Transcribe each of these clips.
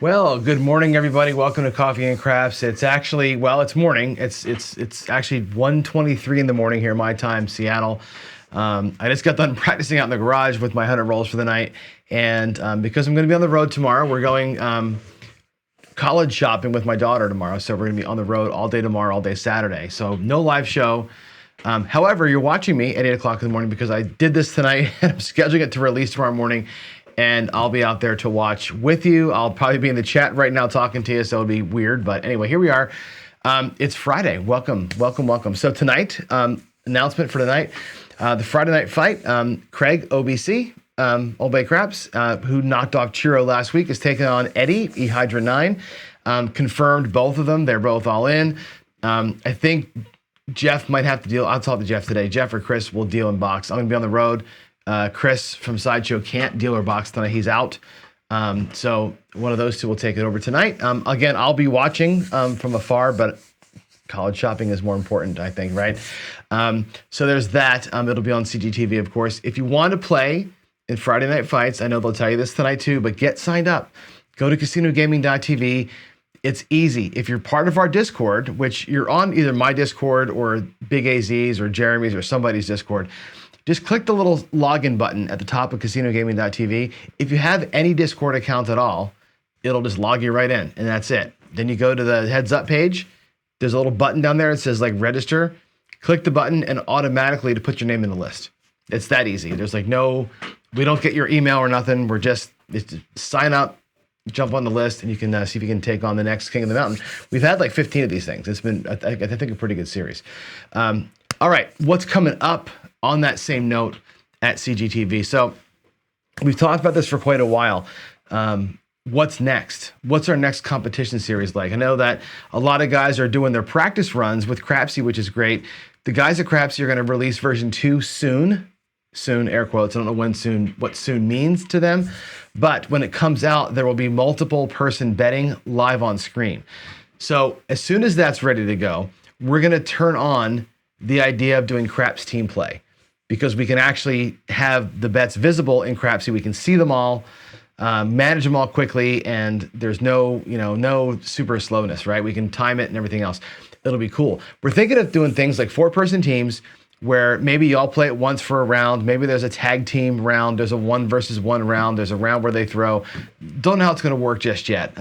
Well, good morning, everybody. Welcome to Coffee and Crafts. It's actually, it's morning. It's actually 1:23 in the morning here, my time, Seattle. I just got done practicing out in the garage with my 100 rolls for the night, and because I'm going to be on the road tomorrow, we're going college shopping with my daughter tomorrow. So we're going to be on the road all day tomorrow, all day Saturday. So no live show. However, you're watching me at 8 o'clock in the morning because I did this tonight, and I'm scheduling it to release tomorrow morning. And I'll be out there to watch with you. I'll probably be in the chat right now talking to you, so it'll be weird. But anyway, here we are. It's Friday. Welcome. So tonight, announcement for tonight, the Friday night fight, Craig, OBC, Old Bay Craps, who knocked off Chiro last week, is taking on Eddie, E-Hydra 9. Confirmed both of them. They're both all in. I think Jeff might have to deal. I'll talk to Jeff today. Jeff or Chris will deal in box. I'm going to be on the road. Chris from Sideshow can't deal or box tonight. He's out. So one of those two will take it over tonight. Again, I'll be watching from afar, but college shopping is more important, I think, right? So there's that. It'll be on CGTV, of course. If you want to play in Friday Night Fights, I know they'll tell you this tonight too, but get signed up. Go to casinogaming.tv. It's easy. If you're part of our Discord, which you're on either my Discord or Big AZ's or Jeremy's or somebody's Discord, just click the little login button at the top of casinogaming.tv. If you have any Discord account at all, it'll just log you right in, and that's it. Then you go to the heads up page. There's a little button down there that says like register. Click the button and automatically to put your name in the list. It's that easy. There's like we don't get your email or nothing. We're just sign up, jump on the list, and you can see if you can take on the next King of the Mountain. We've had like 15 of these things. It's been, I think, a pretty good series. All right, what's coming up on that same note at CGTV? So we've talked about this for quite a while. What's next? What's our next competition series like? I know that a lot of guys are doing their practice runs with Crapsy, which is great. The guys at Crapsy are going to release version 2 soon, air quotes. I don't know when soon, what soon means to them. But when it comes out, there will be multiple person betting live on screen. So as soon as that's ready to go, we're going to turn on the idea of doing Craps team play, because we can actually have the bets visible in Crapsy. We can see them all, manage them all quickly, and there's no super slowness, right? We can time it and everything else. It'll be cool. We're thinking of doing things like 4-person teams where maybe you all play it once for a round. Maybe there's a tag team round. There's a 1 versus 1 round. There's a round where they throw. Don't know how it's going to work just yet.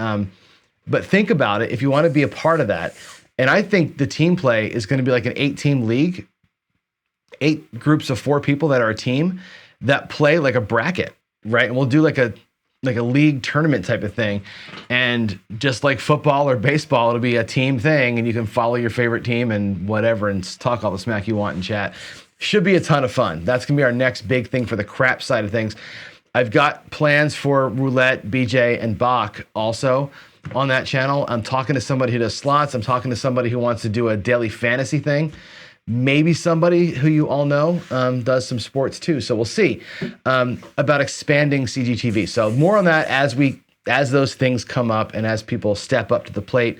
But think about it if you want to be a part of that. And I think the team play is going to be like an 8-team league, 8 groups of 4 people that are a team that play like a bracket, right? And we'll do like a league tournament type of thing. And just like football or baseball, it'll be a team thing, and you can follow your favorite team and whatever and talk all the smack you want in chat. Should be a ton of fun. That's going to be our next big thing for the crap side of things. I've got plans for Roulette, BJ, and Bach also on that channel. I'm talking to somebody who does slots. I'm talking to somebody who wants to do a daily fantasy thing. Maybe somebody who you all know does some sports too. So we'll see about expanding CGTV. So more on that as those things come up and as people step up to the plate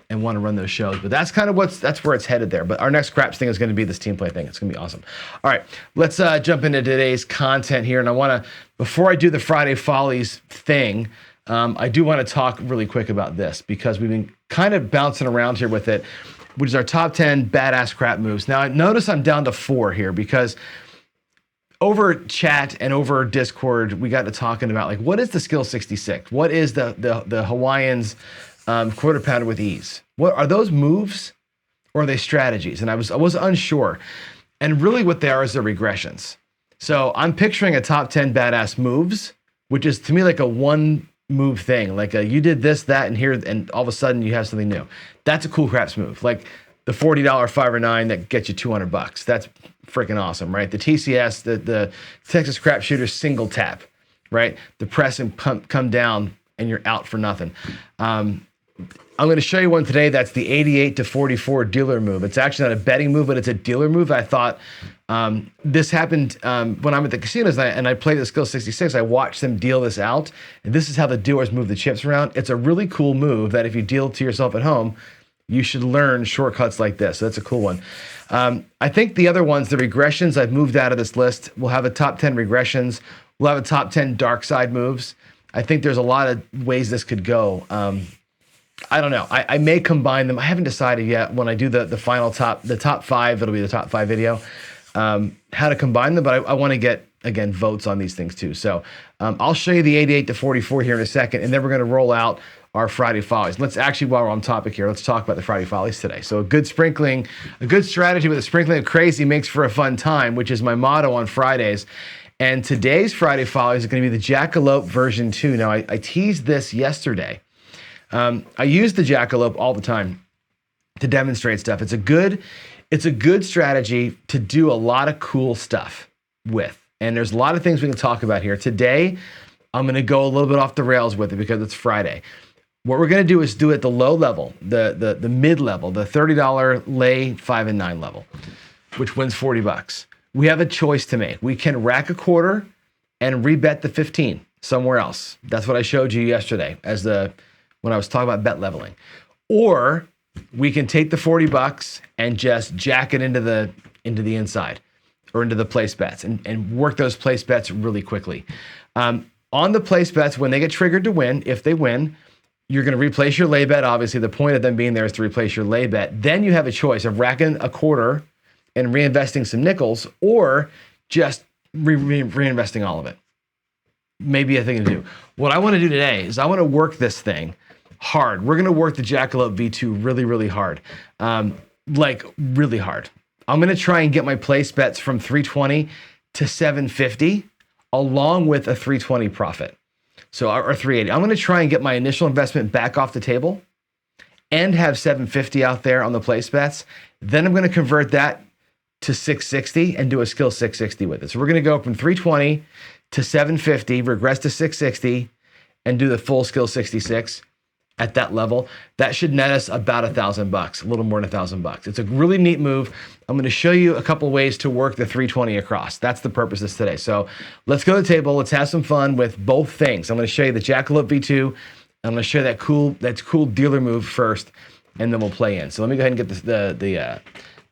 and want to run those shows. But that's kind of that's where it's headed there. But our next Craps thing is going to be this team play thing. It's going to be awesome. All right, let's jump into today's content here. And I want to, before I do the Friday Follies thing, I do want to talk really quick about this because we've been kind of bouncing around here with it, which is our top 10 badass crap moves. Now, notice I'm down to 4 here because over chat and over Discord, we got to talking about like, what is the skill 66? What is the Hawaiians quarter pounder with ease? What are those moves or are they strategies? And I was unsure. And really what they are is the regressions. So I'm picturing a top 10 badass moves, which is to me like a one move thing, like you did this, that, and here, and all of a sudden you have something new. That's a cool craps move. Like the $40 5 or 9 that gets you $200. That's freaking awesome, right? The TCS, the Texas Crap Shooter single tap, right? The press and come down and you're out for nothing. I'm going to show you one today that's the 88 to 44 dealer move. It's actually not a betting move, but it's a dealer move. I thought this happened when I'm at the casinos and I played the skill 66. I watched them deal this out, and this is how the dealers move the chips around. It's a really cool move that if you deal to yourself at home, you should learn shortcuts like this. So that's a cool one. I think the other ones, the regressions, I've moved out of this list. We'll have a top 10 regressions. We'll have a top 10 dark side moves. I think there's a lot of ways this could go. I don't know. I may combine them. I haven't decided yet. When I do the final the top 5, it'll be the top 5 video, how to combine them. But I want to get, again, votes on these things too. So I'll show you the 88 to 44 here in a second, and then we're going to roll out our Friday Follies. Let's actually, while we're on topic here, let's talk about the Friday Follies today. So a good strategy with a sprinkling of crazy makes for a fun time, which is my motto on Fridays. And today's Friday Follies is going to be the Jackalope version 2. Now, I teased this yesterday. I use the Jackalope all the time to demonstrate stuff. It's a good strategy to do a lot of cool stuff with. And there's a lot of things we can talk about here. Today, I'm going to go a little bit off the rails with it because it's Friday. What we're going to do is do it at the low level, the mid level, the $30 lay 5 and 9 level, which wins $40. We have a choice to make. We can rack a quarter and rebet the 15 somewhere else. That's what I showed you yesterday when I was talking about bet leveling. Or we can take the $40 and just jack it into the inside or into the place bets and work those place bets really quickly. On the place bets, when they get triggered to win, if they win, you're going to replace your lay bet. Obviously, the point of them being there is to replace your lay bet. Then you have a choice of racking a quarter and reinvesting some nickels, or just reinvesting all of it. Maybe a thing to do. What I want to do today is I want to work this thing hard. We're going to work the Jackalope V2 really, really hard. Like really hard. I'm going to try and get my place bets from 320 to 750 along with a 320 profit. So, or 380. I'm going to try and get my initial investment back off the table and have 750 out there on the place bets. Then I'm going to convert that to 660 and do a skill 660 with it. So we're going to go from 320 to 750, regress to 660, and do the full skill 66 at that level. That should net us about $1,000, a little more than $1,000. It's a really neat move. I'm going to show you a couple ways to work the 320 across. That's the purpose of this today. So let's go to the table. Let's have some fun with both things. I'm going to show you the Jackalope V2. I'm going to show you that cool dealer move first, and then we'll play in. So let me go ahead and get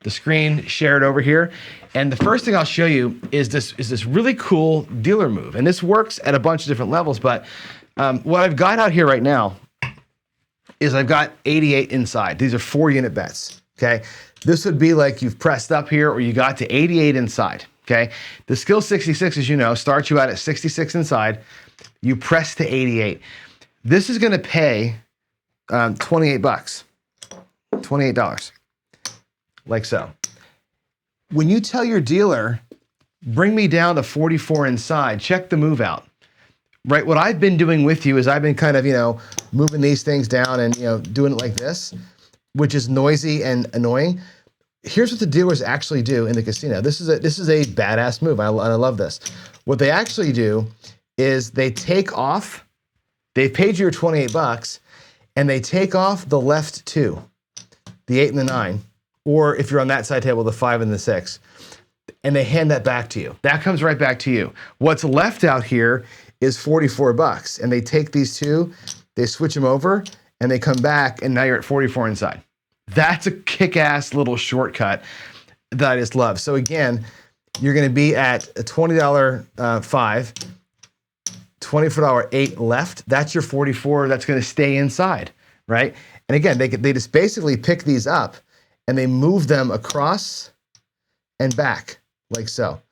the screen shared over here. And the first thing I'll show you is this really cool dealer move. And this works at a bunch of different levels, but what I've got out here right now is I've got 88 inside. These are 4-unit bets, okay? This would be like you've pressed up here or you got to 88 inside, okay? The skill 66, as you know, starts you out at 66 inside. You press to 88. This is gonna pay $28, $28, like so. When you tell your dealer, bring me down to 44 inside, check the move out. Right, what I've been doing with you is I've been kind of, moving these things down and, doing it like this, which is noisy and annoying. Here's what the dealers actually do in the casino. This is a badass move. I love this. What they actually do is they take off, they paid you your $28 and they take off the left 2, the 8 and the 9, or if you're on that side table, the 5 and the 6, and they hand that back to you. That comes right back to you. What's left out here is $44, and they take these two, they switch them over, and they come back, and now you're at 44 inside. That's a kick-ass little shortcut that I just love. So again, you're going to be at a $20 5, $24 8 left. That's your 44. That's going to stay inside, right? And again, they just basically pick these up, and they move them across and back like so.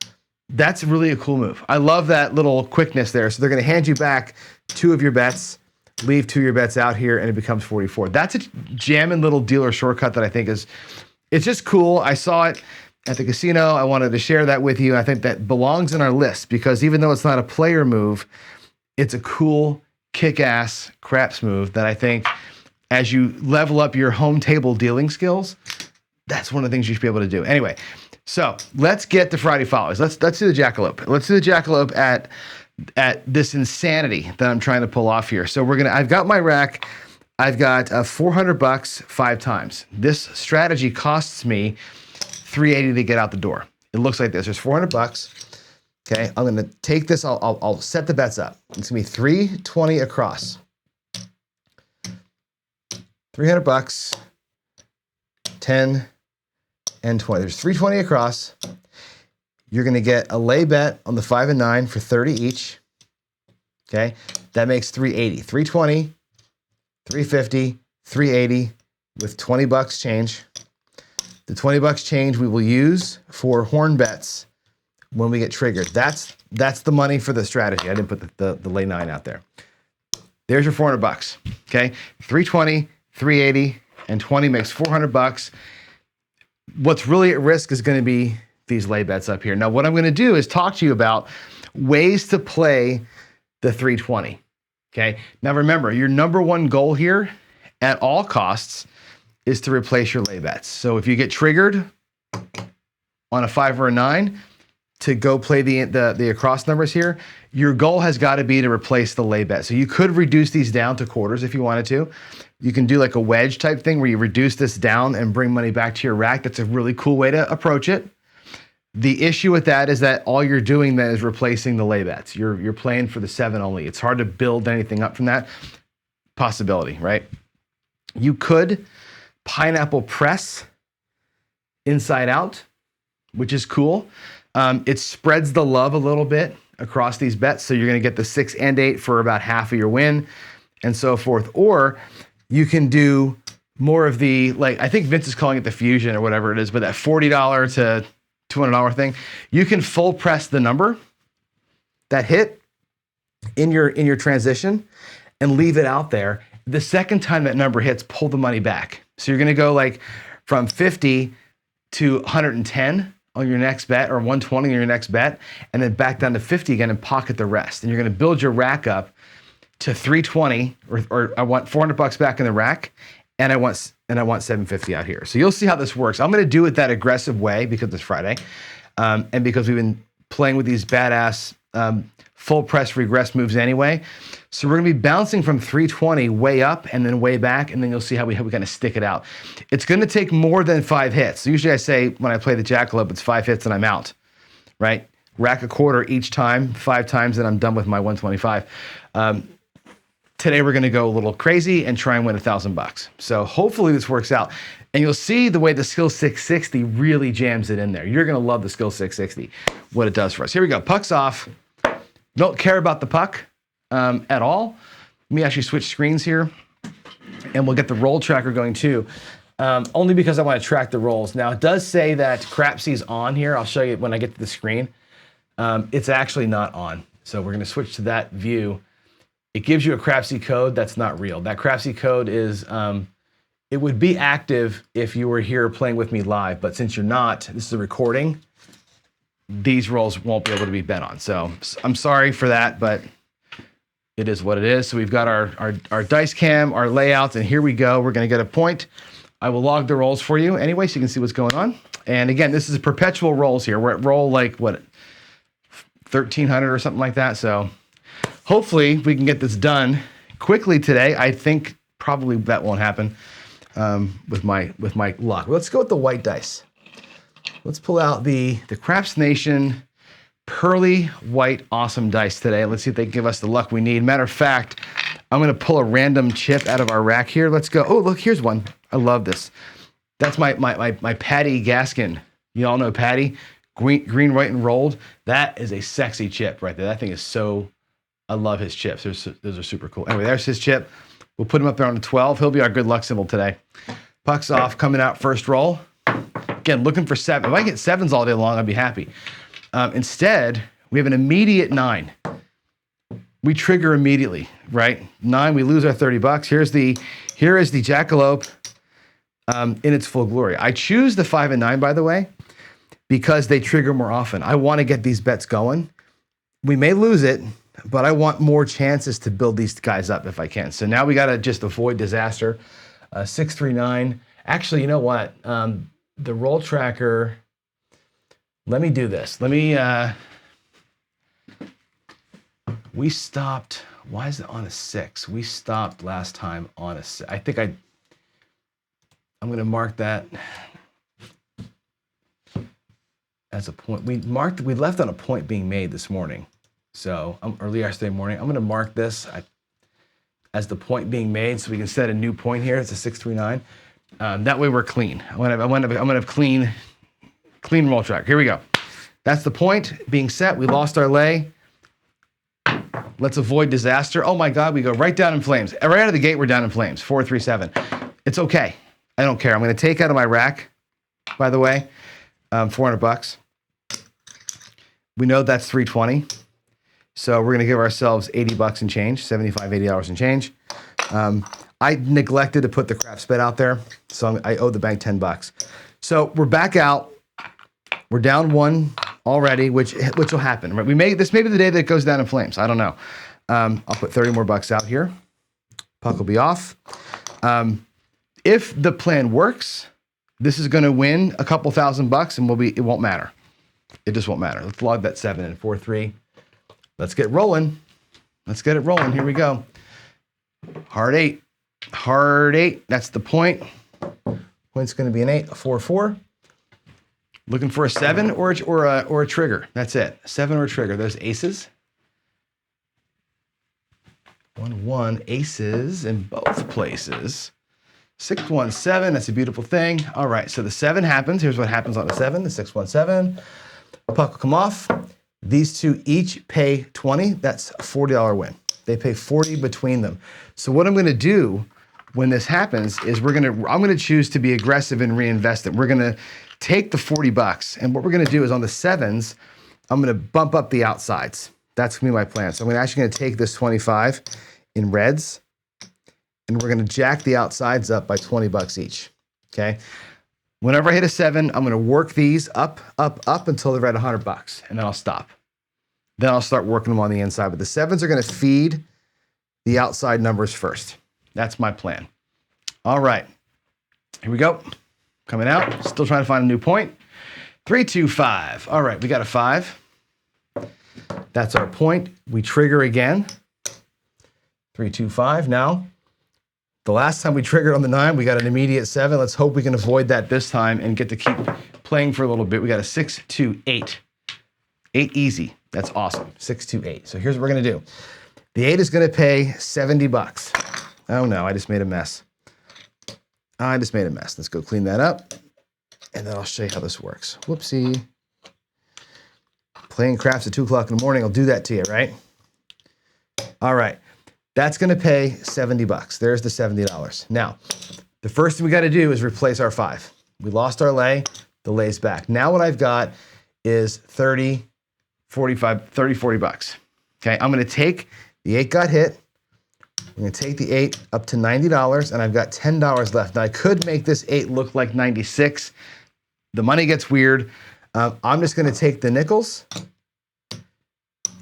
That's really a cool move. I love that little quickness there. So they're going to hand you back 2 of your bets, leave 2 of your bets out here, and it becomes 44. That's a jamming little dealer shortcut that I think it's just cool. I saw it at the casino. I wanted to share that with you. I think that belongs in our list because even though it's not a player move, it's a cool kick-ass craps move that I think as you level up your home table dealing skills, that's one of the things you should be able to do. Anyway, so let's get to Friday Follies. Let's do the Jackalope. Let's do the Jackalope at this insanity that I'm trying to pull off here. So I've got my rack. I've got $400 5 times. This strategy costs me $380 to get out the door. It looks like this. There's $400. Okay, I'm gonna take this. I'll set the bets up. It's gonna be 320 across. $300, 10, and 20. There's 320 across. You're gonna get a lay bet on the 5 and 9 for 30 each. okay? That makes 380. 320, 350, 380 with 20 bucks change. The 20 bucks change we will use for horn bets when we get triggered. That's the money for the strategy. I didn't put the lay 9 out there. There's your 400 bucks, okay? 320, 380, and 20 makes 400 bucks. What's really at risk is gonna be these lay bets up here. Now, what I'm gonna do is talk to you about ways to play the 320, okay? Now remember, your number one goal here at all costs is to replace your lay bets. So if you get triggered on a 5 or a 9, to go play the across numbers here, your goal has got to be to replace the lay bet. So you could reduce these down to quarters if you wanted to. You can do like a wedge type thing where you reduce this down and bring money back to your rack. That's a really cool way to approach it. The issue with that is that all you're doing then is replacing the lay bets. You're playing for the 7 only. It's hard to build anything up from that possibility, right? You could pineapple press inside out, which is cool. It spreads the love a little bit across these bets. So you're going to get the 6 and 8 for about half of your win and so forth. Or you can do more of the, like, I think Vince is calling it the fusion or whatever it is, but that $40 to $200 thing, you can full press the number that hit in your transition and leave it out there. The second time that number hits, pull the money back. So you're going to go like from 50 to 110 on your next bet, or 120 on your next bet, and then back down to 50 again and pocket the rest. And you're gonna build your rack up to 320, or I want 400 bucks back in the rack, and I want 750 out here. So you'll see how this works. I'm gonna do it that aggressive way because it's Friday, and because we've been playing with these badass full press regress moves anyway. So we're gonna be bouncing from 320 way up and then way back, and then you'll see how we kind of stick it out. It's gonna take more than 5 hits. So usually I say when I play the Jackalope, it's 5 hits and I'm out, right? Rack a quarter each time, 5 times, and I'm done with my 125. Today we're gonna go a little crazy and try and win $1,000 bucks. So hopefully this works out. And you'll see the way the Skill 660 really jams it in there. You're gonna love the Skill 660, what it does for us. Here we go, puck's off. Don't care about the puck at all. Let me actually switch screens here, and we'll get the roll tracker going too, only because I want to track the rolls. Now, it does say that Crapsy's on here. I'll show you when I get to the screen. It's actually not on. So we're going to switch to that view. It gives you a Crapsy code that's not real. That Crapsy code is, it would be active if you were here playing with me live, but since you're not, this is a recording, these rolls won't be able to be bet on. So I'm sorry for that, but it is what it is. So we've got our dice cam, our layouts, and here we go. We're gonna get a point. I will log the rolls for you anyway, so you can see what's going on. And again, this is perpetual rolls here. We're at roll like, what, 1,300 or something like that. So hopefully we can get this done quickly today. I think probably that won't happen with my luck. Let's go with the white dice. Let's pull out the Craps Nation Pearly White Awesome dice today. Let's see if they give us the luck we need. Matter of fact, I'm gonna pull a random chip out of our rack here. Let's go. Oh, look, here's one. I love this. That's my Patty Gaskin. You all know Patty, green, white, and rolled. That is a sexy chip right there. That thing is so, I love his chips. Those are super cool. Anyway, there's his chip. We'll put him up there on the 12. He'll be our good luck symbol today. Puck's off, coming out first roll. Again, looking for 7. If I get 7s all day long, I'd be happy. Instead, we have an immediate 9. We trigger immediately, right? 9, we lose our 30 bucks. Here is the Jackalope in its full glory. I choose the 5 and 9, by the way, because they trigger more often. I want to get these bets going. We may lose it, but I want more chances to build these guys up if I can. So now we got to just avoid disaster. 6, 3, 9. Actually, you know what? The roll tracker, let me do this. Let me, we stopped, why is it on a 6? We stopped last time on a 6. I think I'm going to mark that as a point. We left on a point being made this morning. So early yesterday morning, I'm going to mark this as the point being made so we can set a new point here. It's a 639. That way we're clean. I'm gonna have clean roll track. Here we go. That's the point being set. We lost our lay. Let's avoid disaster. Oh my God, we go right down in flames. Right out of the gate, we're down in flames. 437. It's okay. I don't care. I'm going to take out of my rack, by the way, $400. We know that's 320. So we're going to give ourselves $80 and change, $75, $80 and change. I neglected to put the craps bet out there, so I owe the bank $10. So we're back out. We're down one already, which will happen. Right? This may be the day that it goes down in flames. I don't know. I'll put 30 more bucks out here. Puck will be off. If the plan works, this is going to win a couple $1,000 and it won't matter. It just won't matter. Let's log that 7 and 4-3. Let's get rolling. Let's get it rolling. Here we go. Hard 8. Hard 8. That's the point. Point's going to be an 8, a 4-4. Looking for a 7 or a trigger. That's it. 7 or a trigger. There's aces. 1-1 aces in both places. 6-1-7. That's a beautiful thing. All right. So the 7 happens. Here's what happens on the 7. The 6-1-7. Puck will come off. These two each pay 20. That's a $40 win. They pay 40 between them. So what I'm going to do when this happens is I'm going to choose to be aggressive and reinvest it. We're going to take the $40, and what we're going to do is on the 7s, I'm going to bump up the outsides. That's going to be my plan. So I'm actually going to take this 25 in reds, and we're going to jack the outsides up by $20 each. Okay. Whenever I hit a 7, I'm going to work these up until they're at $100, and then I'll stop. Then I'll start working them on the inside. But the 7s are going to feed the outside numbers first. That's my plan. All right. Here we go. Coming out. Still trying to find a new point. 3-2-5. All right. We got a 5. That's our point. We trigger again. 3-2-5. Now, the last time we triggered on the 9, we got an immediate 7. Let's hope we can avoid that this time and get to keep playing for a little bit. We got a 6-2-8. 8 easy. That's awesome. 6-2-8. So here's what we're going to do. The 8 is going to pay $70. Oh no, I just made a mess. Let's go clean that up, and then I'll show you how this works. Whoopsie. Playing craps at 2 o'clock in the morning. I'll do that to you, right? All right. That's going to pay $70. There's the $70. Now, the first thing we got to do is replace our 5. We lost our lay. The lay's back. Now what I've got is 30, 45, 30, 40 bucks. Okay. I'm going to take the 8 got hit. I'm going to take the 8 up to $90, and I've got $10 left. Now, I could make this 8 look like 96. The money gets weird. I'm just going to take the nickels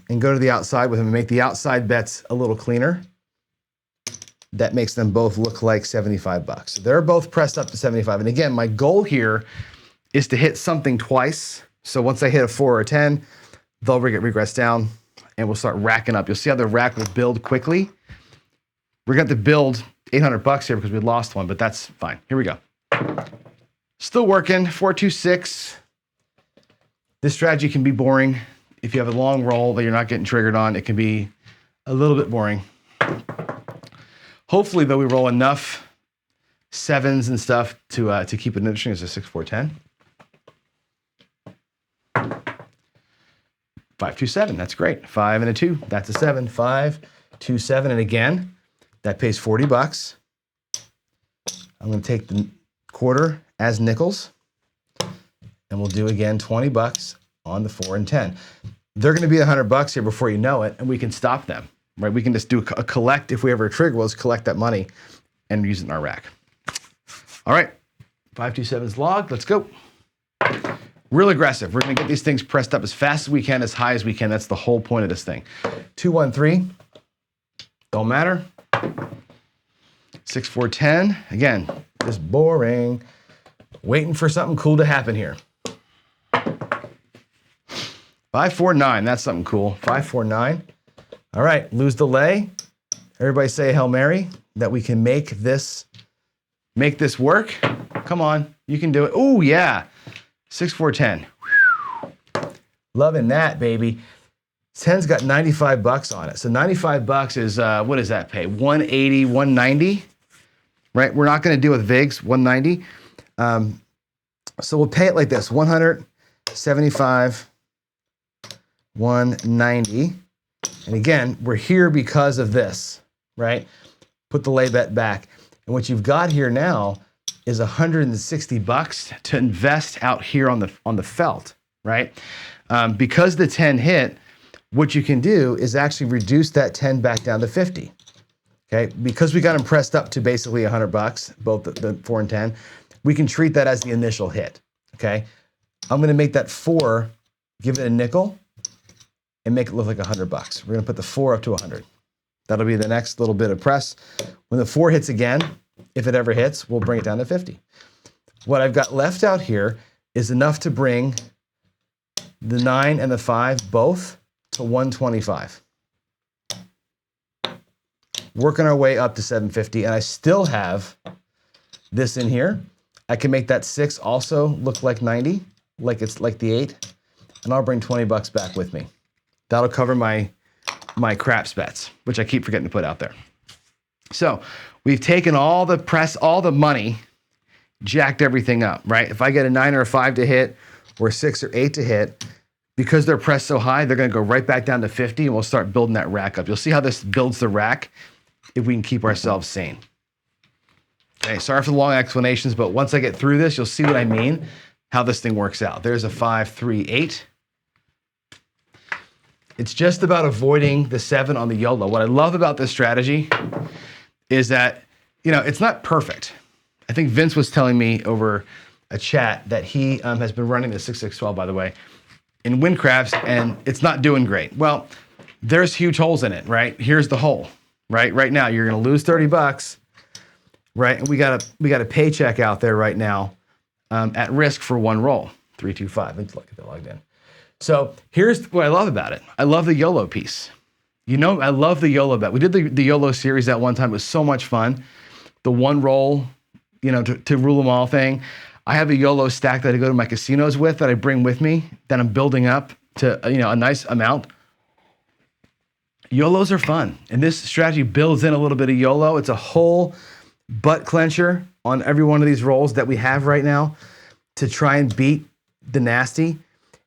and go to the outside with them and make the outside bets a little cleaner. That makes them both look like $75. So they're both pressed up to 75. And again, my goal here is to hit something twice. So once I hit a 4 or a 10, they'll regress down, and we'll start racking up. You'll see how the rack will build quickly. We're going to build $800 here because we lost one, but that's fine. Here we go. Still working. 4-2-6. This strategy can be boring. If you have a long roll that you're not getting triggered on, it can be a little bit boring. Hopefully, though, we roll enough 7s and stuff to keep it interesting as a 6-4-10. 5-2-7. That's great. 5 and a 2. That's a 7. 5-2-7. And again, that pays $40. I'm going to take the quarter as nickels, and we'll do again $20 on the 4 and 10. They're going to be $100 here before you know it, and we can stop them, right? We can just do a collect. If we ever trigger, we'll just collect that money and use it in our rack. All right, 5-2-7 is logged. Let's go. Real aggressive. We're going to get these things pressed up as fast as we can, as high as we can. That's the whole point of this thing. 2-1-3. Don't matter. 6-4-10. Again, just boring. Waiting for something cool to happen here. 5-4-9. That's something cool. 5-4-9. All right, lose the lay. Everybody say a Hail Mary that we can make this work. Come on, you can do it. Oh yeah, 6-4-10. Loving that, baby. 10's got $95 on it. So $95 is, what does that pay? 180, 190, right? We're not going to deal with VIGs, 190. So we'll pay it like this, 175, 190. And again, we're here because of this, right? Put the lay bet back. And what you've got here now is $160 to invest out here on the felt, right? Because the 10 hit, what you can do is actually reduce that 10 back down to 50. Okay, because we got them pressed up to basically $100, both the 4 and 10, we can treat that as the initial hit. Okay, I'm gonna make that 4, give it a nickel, and make it look like $100. We're gonna put the 4 up to 100. That'll be the next little bit of press. When the 4 hits again, if it ever hits, we'll bring it down to 50. What I've got left out here is enough to bring the 9 and the 5 both to 125. Working our way up to 750, and I still have this in here. I can make that 6 also look like 90, like it's like the 8, and I'll bring $20 back with me. That'll cover my craps bets, which I keep forgetting to put out there. So we've taken all the press, all the money, jacked everything up, right? If I get a 9 or a 5 to hit, or a 6 or 8 to hit, because they're pressed so high, they're gonna go right back down to 50, and we'll start building that rack up. You'll see how this builds the rack if we can keep ourselves sane. Okay, sorry for the long explanations, but once I get through this, you'll see what I mean, how this thing works out. There's a 5, 3, 8. It's just about avoiding the 7 on the YOLO. What I love about this strategy is that, you know, it's not perfect. I think Vince was telling me over a chat that he has been running the 6-6-12, by the way, in win craps, and it's not doing great. Well, there's huge holes in it, right? Here's the hole, right? Right now, you're gonna lose $30, right? And we got a paycheck out there right now at risk for one roll, 325. Let's look at the logged in. So here's what I love about it. I love the YOLO piece. You know, I love the YOLO bet. We did the YOLO series at one time. It was so much fun. The one roll, you know, to rule them all thing. I have a YOLO stack that I go to my casinos with, that I bring with me, that I'm building up to, you know, a nice amount. YOLOs are fun. And this strategy builds in a little bit of YOLO. It's a whole butt clencher on every one of these rolls that we have right now to try and beat the nasty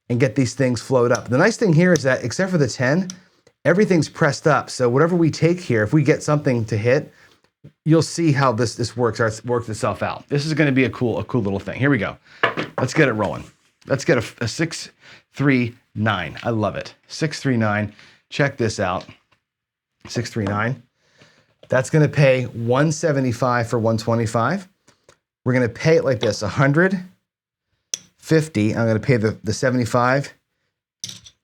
and get these things flowed up. The nice thing here is that, except for the 10, everything's pressed up. So whatever we take here, if we get something to hit, you'll see how this works itself out. This is gonna be a cool little thing. Here we go. Let's get it rolling. Let's get a 6, 3, 9. I love it. 6, 3, 9. Check this out. 6, 3, 9. That's gonna pay 175 for 125. We're gonna pay it like this, 150. I'm gonna pay the 75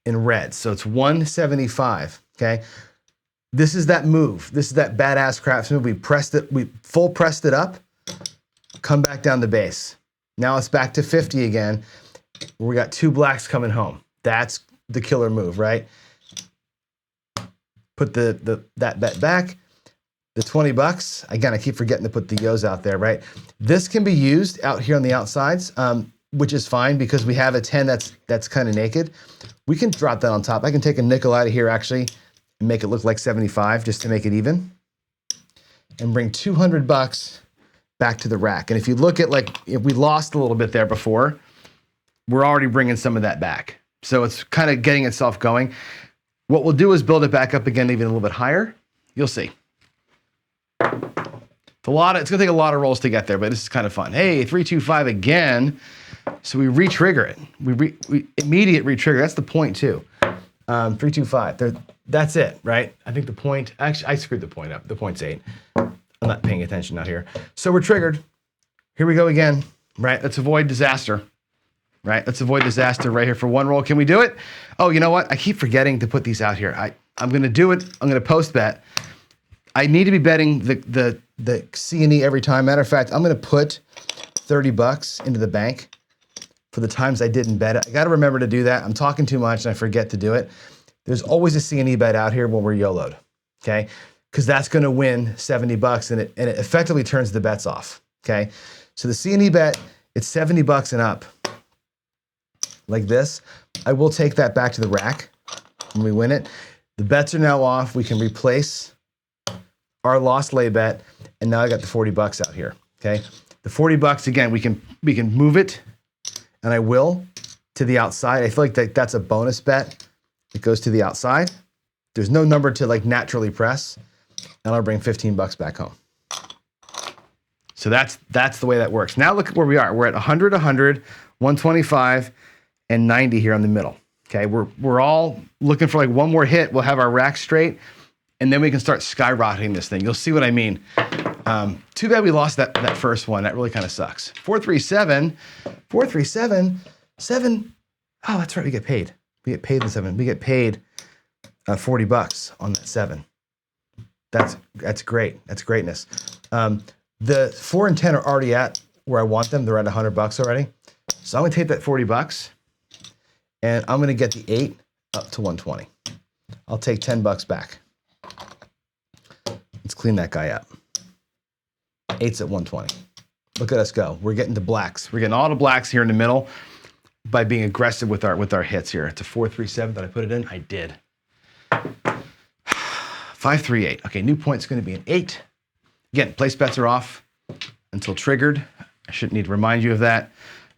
in red. So it's 175, okay? This is that move. This is that badass craps move. We pressed it, we full pressed it up, come back down the base. Now it's back to 50 again. We got 2 blacks coming home. That's the killer move, right? Put that bet back, the $20. Again, I keep forgetting to put the Yo's out there, right? This can be used out here on the outsides, which is fine because we have a 10 that's kind of naked. We can drop that on top. I can take a nickel out of here actually and make it look like 75 just to make it even, and bring $200 back to the rack. And if you look at, like, if we lost a little bit there before, we're already bringing some of that back. So it's kind of getting itself going. What we'll do is build it back up again, even a little bit higher. You'll see. It's gonna take a lot of rolls to get there, but this is kind of fun. Hey, 3, 2, 5 again. So we re-trigger it. We immediate re-trigger. That's the point too. 3, 2, 5. That's it, right? I think the point, actually, I screwed the point up. The point's 8. I'm not paying attention out here. So we're triggered. Here we go again, right? Let's avoid disaster, right? Let's avoid disaster right here for one roll. Can we do it? Oh, you know what? I keep forgetting to put these out here. I'm gonna do it. I'm gonna post bet. I need to be betting the C&E every time. Matter of fact, I'm gonna put $30 into the bank for the times I didn't bet it. I gotta remember to do that. I'm talking too much and I forget to do it. There's always a C&E bet out here when we're YOLO'd, okay? Because that's gonna win $70 and it effectively turns the bets off, okay? So the C&E bet, it's $70 and up, like this. I will take that back to the rack when we win it. The bets are now off. We can replace our lost lay bet, and now I got the $40 out here, okay? The $40, again, we can move it, and I will, to the outside. I feel like that's a bonus bet. It goes to the outside. There's no number to like naturally press, and I'll bring 15 bucks back home. So that's the way that works. Now look at where we are. We're at 100, 100, 125, and 90 here on the middle. Okay, we're all looking for like one more hit. We'll have our rack straight, and then we can start skyrocketing this thing. You'll see what I mean. Too bad we lost that first one. That really kind of sucks. 437, 437, 7. Oh, that's right. We get paid. We get paid the 7. We get paid 40 bucks on that 7. That's great. That's greatness. The 4 and 10 are already at where I want them. They're at 100 bucks already. So I'm gonna take that 40 bucks and I'm gonna get the 8 up to 120. I'll take 10 bucks back. Let's clean that guy up. 8's at 120. Look at us go. We're getting to blacks. We're getting all the blacks here in the middle by being aggressive with our hits here. It's a 437 that I put it in. I did. 538. Okay, new point's gonna be an 8. Again, place bets are off until triggered. I shouldn't need to remind you of that.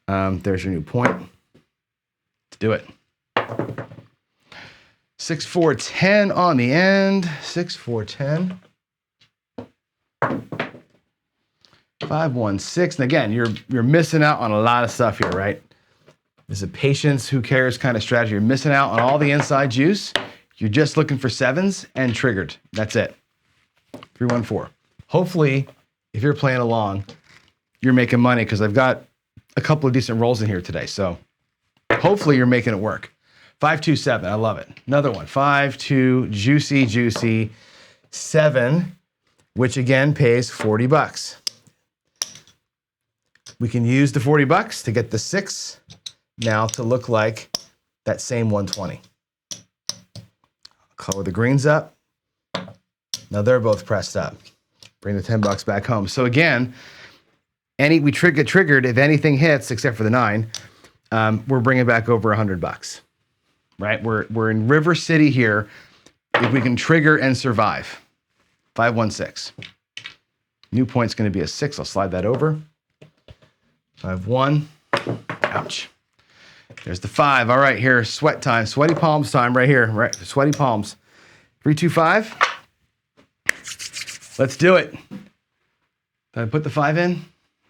There's your new point. Let's do it. 6, 4, 10 on the end. 6, 4, 10. 5, 1, 6. And again, you're missing out on a lot of stuff here, right? This is a patience, who cares kind of strategy. You're missing out on all the inside juice. You're just looking for 7s and triggered. That's it. 3, 1, 4. Hopefully, if you're playing along, you're making money because I've got a couple of decent rolls in here today. So hopefully you're making it work. 5, 2, 7. I love it. Another one. 5, 2, juicy, juicy. 7, which again pays 40 bucks. We can use the 40 bucks to get the 6 now to look like that same 120. Color the greens up. Now they're both pressed up. Bring the 10 bucks back home. So again, we triggered if anything hits except for the 9, we're bringing back over 100 bucks, right? We're in River City here. If we can trigger and survive, 5, 1, 6. New point's going to be a 6. I'll slide that over. 5, 1. Ouch. There's the 5. All right, here, sweat time, sweaty palms time right here, right? Sweaty palms. 3, 2, 5. Let's do it. Did I put the 5 in?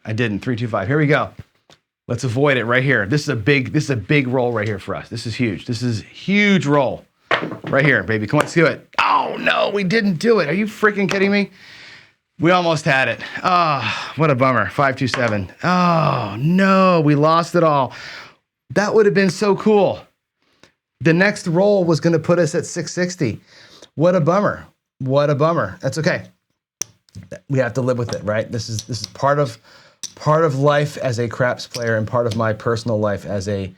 I didn't. 3, 2, 5. Here we go. Let's avoid it right here. This is a big roll right here for us. This is huge. This is a huge roll right here, baby. Come on, let's do it. Oh no, we didn't do it. Are you freaking kidding me? We almost had it. Oh, what a bummer. 5, 2, 7. Oh no, we lost it all. That would have been so cool. The next roll was going to put us at 660. What a bummer. What a bummer. That's okay. We have to live with it, right? This is part of life as a craps player and part of my personal life as a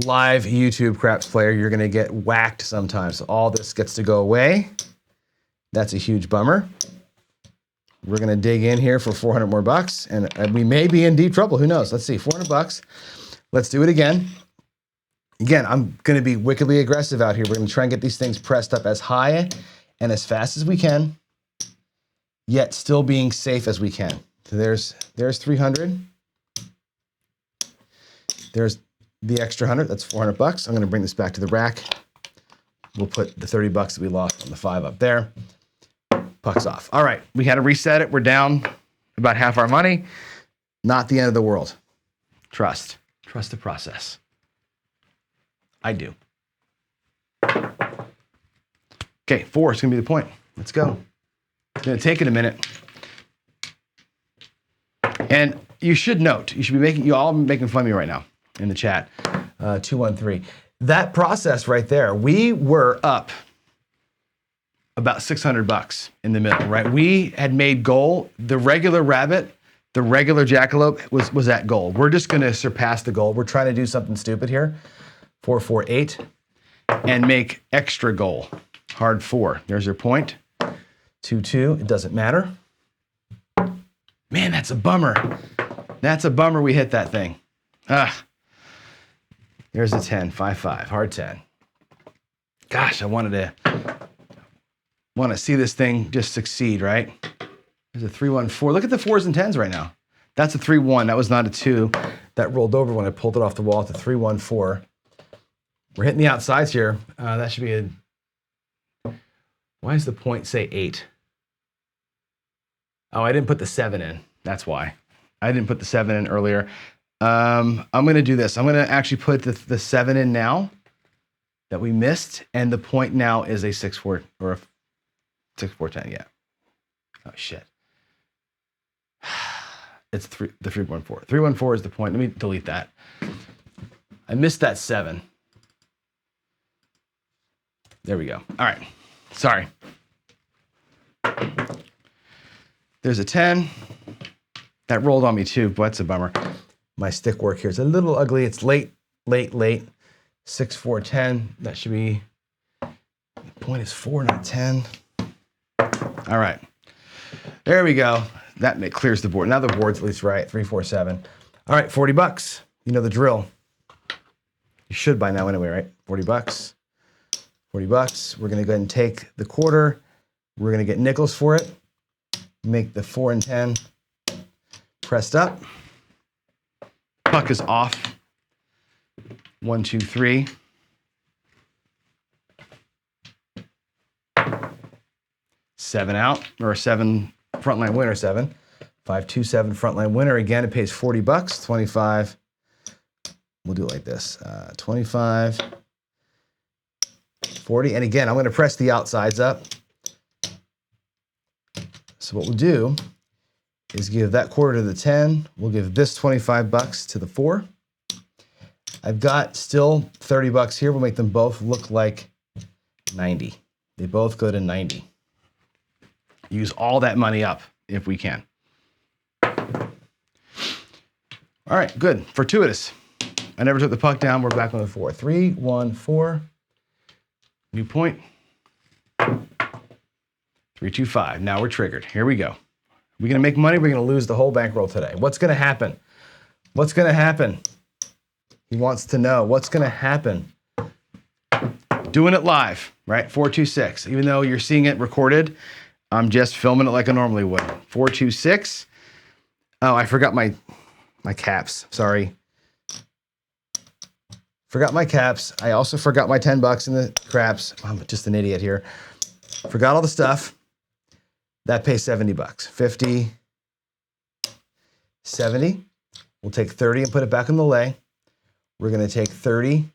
live YouTube craps player. You're gonna get whacked sometimes. So all this gets to go away. That's a huge bummer. We're gonna dig in here for 400 more bucks, and we may be in deep trouble. Who knows? Let's see, 400 bucks. Let's do it again. Again, I'm gonna be wickedly aggressive out here. We're gonna try and get these things pressed up as high and as fast as we can, yet still being safe as we can. So there's 300. There's the extra 100. That's 400 bucks. I'm going to bring this back to the rack. We'll put the 30 bucks that we lost on the 5 up there. Pucks off. All right, we had to reset it. We're down about half our money. Not the end of the world. Trust the process. I do. Okay, 4 is going to be the point. Let's go. It's going to take it a minute. And you should note, you all making fun of me right now in the chat, 213. That process right there, we were up about 600 bucks in the middle, right? We had made goal. The regular rabbit, the regular jackalope was at goal. We're just going to surpass the goal. We're trying to do something stupid here. 448 and make extra goal. Hard 4. There's your point. 2-2. It doesn't matter. Man, that's a bummer. That's a bummer we hit that thing. There's a 10, 5-5, hard 10. Gosh, I want to see this thing just succeed, right? There's a 3-1-4. Look at the 4s and 10s right now. That's a 3-1. That was not a 2. That rolled over when I pulled it off the wall. It's a 3-1-4. We're hitting the outsides here. That should be a Why does the point say 8? Oh, I didn't put the 7 in. That's why. I didn't put the 7 in earlier. I'm going to do this. I'm going to actually put the 7 in now that we missed, and the point now is a 6-4 or a 6-4-10. Yeah. Oh shit. It's the 314. 314 is the point. Let me delete that. I missed that 7. There we go. All right. Sorry. There's a 10. That rolled on me too, but that's a bummer. My stick work here is a little ugly. It's late. 6-4-10. That should be, the point is 4, not 10. All right. There we go. That clears the board. Now the board's at least right. 3, 4, 7. All right, $40. You know the drill. You should by now anyway, right? $40. $40. We're going to go ahead and take the quarter. We're going to get nickels for it. Make the 4 and 10 pressed up. Puck is off. 1, 2, 3. Seven out, or 7 frontline winner 7. 5, 2, 7 frontline winner. Again, it pays $40. 25. We'll do it like this. 25. 40. And again, I'm going to press the outsides up. So what we'll do is give that quarter to the 10. We'll give this $25 to the 4. I've got still $30 here. We'll make them both look like 90. They both go to 90. Use all that money up if we can. All right, good. Fortuitous. I never took the puck down. We're back on the 4. 3, 1, 4. New point. 3, 2, 5. Now we're triggered. Here we go. We're going to make money. We're going to lose the whole bankroll today. What's going to happen? What's going to happen? He wants to know what's going to happen. Doing it live, right? 4, 2, 6. Even though you're seeing it recorded, I'm just filming it like I normally would. 4, 2, 6. Oh, I forgot my caps. Sorry. Forgot my caps. I also forgot my $10 in the craps. I'm just an idiot here. Forgot all the stuff. That pays $70. 50, 70. We'll take 30 and put it back in the lay. We're going to take 30,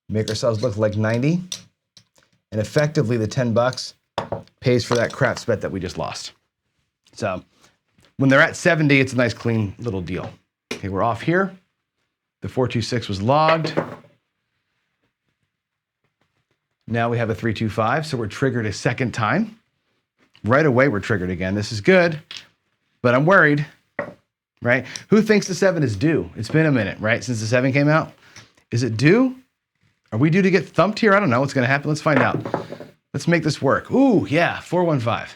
make ourselves look like 90. And effectively, the $10 pays for that craps bet that we just lost. So when they're at 70, it's a nice, clean little deal. Okay, we're off here. The 426 was logged. Now we have a 325, so we're triggered a second time. Right away, we're triggered again. This is good, but I'm worried, right? Who thinks the 7 is due? It's been a minute, right, since the 7 came out. Is it due? Are we due to get thumped here? I don't know what's going to happen. Let's find out. Let's make this work. Ooh, yeah, 415.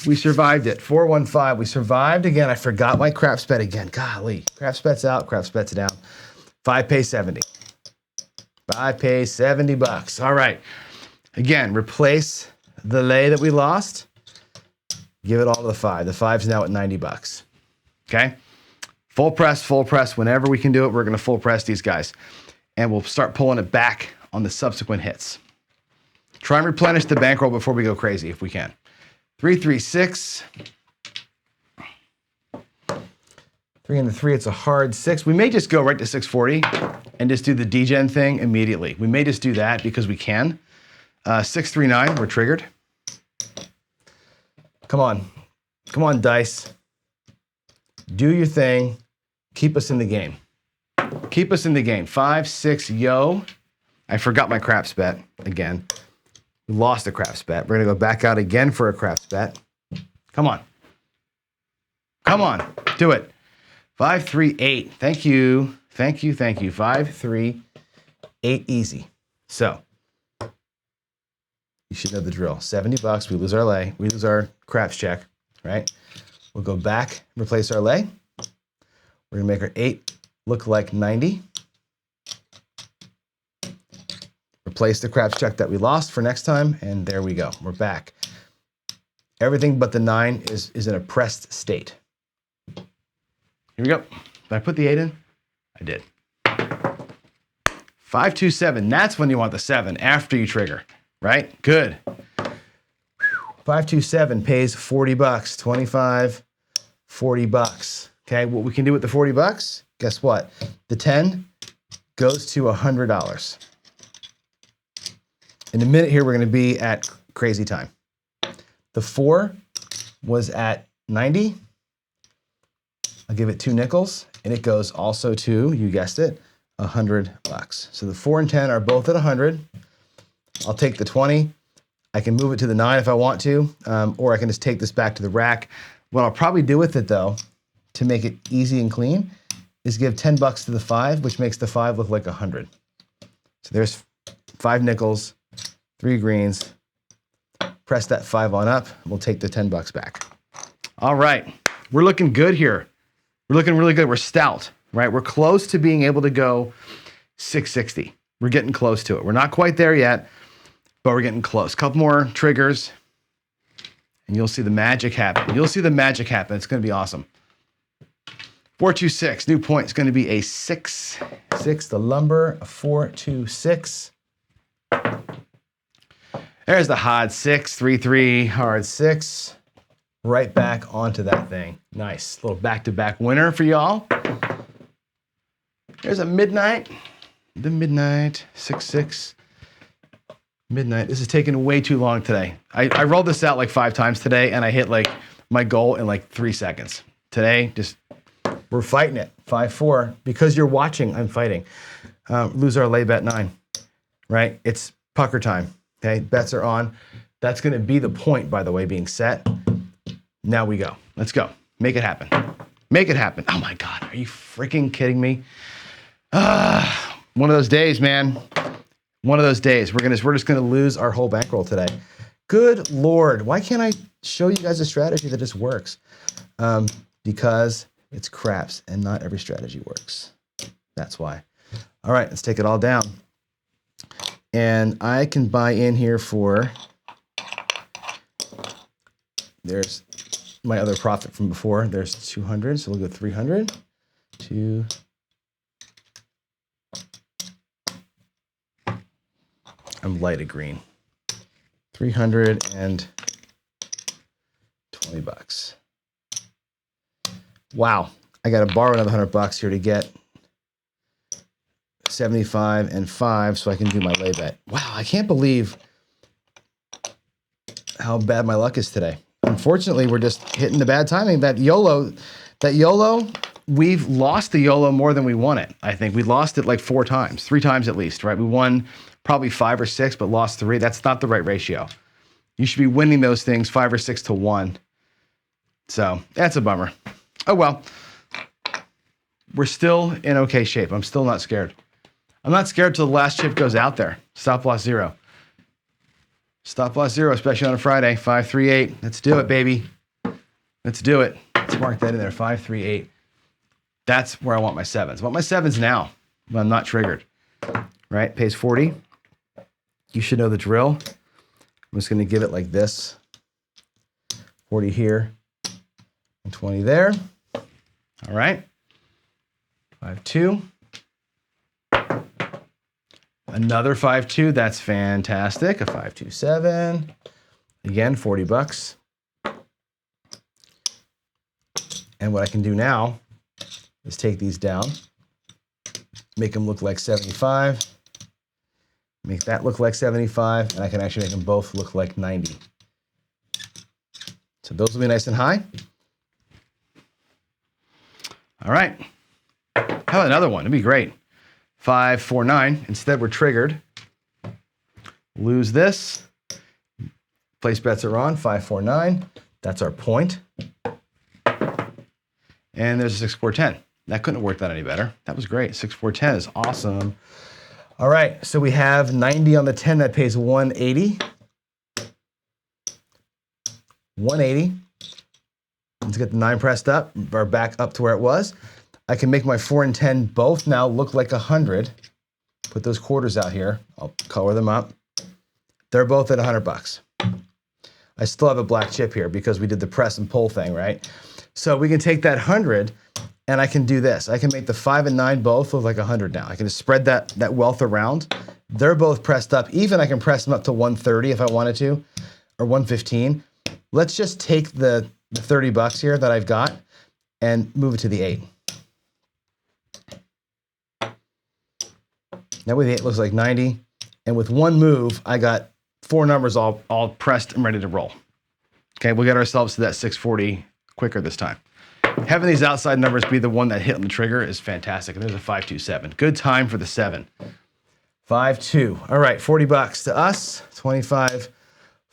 We survived it. 415. We survived again. I forgot my craps bet again. Golly. Craps bet's out. Craps bet's down. 5 pays 70. 5 pays $70. All right. Again, replace the lay that we lost. Give it all to the 5. The 5's now at $90. Okay? Full press. Whenever we can do it, we're going to full press these guys. And we'll start pulling it back on the subsequent hits. Try and replenish the bankroll before we go crazy if we can. 336. 3 and the 3, it's a hard 6. We may just go right to 640 and just do the degen thing immediately. We may just do that because we can. 639, we're triggered. Come on, dice. Do your thing. Keep us in the game. Keep us in the game. 5, 6, yo. I forgot my craps bet again. We lost a craps bet. We're gonna go back out again for a craps bet. Come on. Do it. 5, 3, 8. Thank you. 5, 3, 8, easy. So you should know the drill. $70, we lose our lay. We lose our craps check, right? We'll go back, replace our lay. We're gonna make our 8 look like 90. Replace the craps check that we lost for next time, and there we go. We're back. Everything but the 9 is in a pressed state. Here we go. Did I put the 8 in? I did. 527, that's when you want the 7, after you trigger, right? Good. 527 pays 40 bucks, 25, 40 bucks. Okay, what we can do with the 40 bucks, guess what? The 10 goes to $100. In a minute here, we're gonna be at crazy time. The 4 was at 90. I'll give it 2 nickels, and it goes also to, you guessed it, 100 bucks. So the 4 and 10 are both at 100. I'll take the 20. I can move it to the 9 if I want to, or I can just take this back to the rack. What I'll probably do with it though, to make it easy and clean, is give 10 bucks to the 5, which makes the 5 look like 100. So there's 5 nickels, 3 greens. Press that 5 on up, we'll take the 10 bucks back. All right, we're looking good here. We're looking really good, we're stout, right? We're close to being able to go 660. We're getting close to it. We're not quite there yet, but we're getting close. Couple more triggers, and you'll see the magic happen. You'll see the magic happen, it's gonna be awesome. 426, new point is gonna be a 6. 6, the lumber, a 426. There's the hard 6, 3-3, hard 6. Right back onto that thing. Nice, little back-to-back winner for y'all. There's a midnight, the midnight, 6-6. Midnight, this is taking way too long today. I rolled this out like 5 times today, and I hit like my goal in like 3 seconds. Today, just, we're fighting it, 5-4. Because you're watching, I'm fighting. Lose our lay bet 9, right? It's pucker time. Okay, bets are on. That's gonna be the point, by the way, being set. Now we go, let's go. Make it happen, make it happen. Oh my God, are you freaking kidding me? One of those days, man. One of those days. We're just gonna lose our whole bankroll today. Good Lord, why can't I show you guys a strategy that just works? Because it's craps and not every strategy works. That's why. All right, let's take it all down. And I can buy in here for, there's my other profit from before. There's 200, so we'll go 300. 2. I'm light of green. 320 bucks. Wow, I got to borrow another 100 bucks here to get 75 and 5 so I can do my lay bet. Wow, I can't believe how bad my luck is today. Unfortunately, we're just hitting the bad timing. That YOLO, we've lost the YOLO more than we won it. I think we lost it like 4 times, 3 times at least, right? We won probably 5 or 6, but lost 3. That's not the right ratio. You should be winning those things 5 or 6 to 1. So that's a bummer. Oh well, we're still in okay shape. I'm still not scared. I'm not scared till the last chip goes out there. Stop loss 0. Stop loss 0, especially on a Friday. 538. Let's do it, baby. Let's do it. Let's mark that in there. 538. That's where I want my 7s. I want my 7s now when I'm not triggered. Right? Pays 40. You should know the drill. I'm just going to give it like this. 40 here and 20 there. All right. 5-2. Another 5-2, that's fantastic. A 527. Again, 40 bucks. And what I can do now is take these down, make them look like 75, make that look like 75, and I can actually make them both look like 90. So those will be nice and high. All right. How about another one? It'd be great. 549. Instead, we're triggered. Lose this. Place bets are on. 549. That's our point. And there's a 6410. That couldn't have worked out any better. That was great. 6410 is awesome. All right, so we have 90 on the 10. That pays 180. 180. Let's get the 9 pressed up, or back up to where it was. I can make my 4 and 10 both now look like 100. Put those quarters out here. I'll color them up. They're both at 100 bucks. I still have a black chip here because we did the press and pull thing, right? So we can take that 100 and I can do this. I can make the 5 and 9 both look like 100 now. I can just spread that wealth around. They're both pressed up. Even I can press them up to 130 if I wanted to, or 115. Let's just take the $30 here that I've got and move it to the 8. That way the 8 looks like 90. And with one move, I got 4 numbers all pressed and ready to roll. Okay, we'll get ourselves to that 640 quicker this time. Having these outside numbers be the one that hit on the trigger is fantastic. And there's a 527. Good time for the 7. 5-2. All right, $40 to us. 25,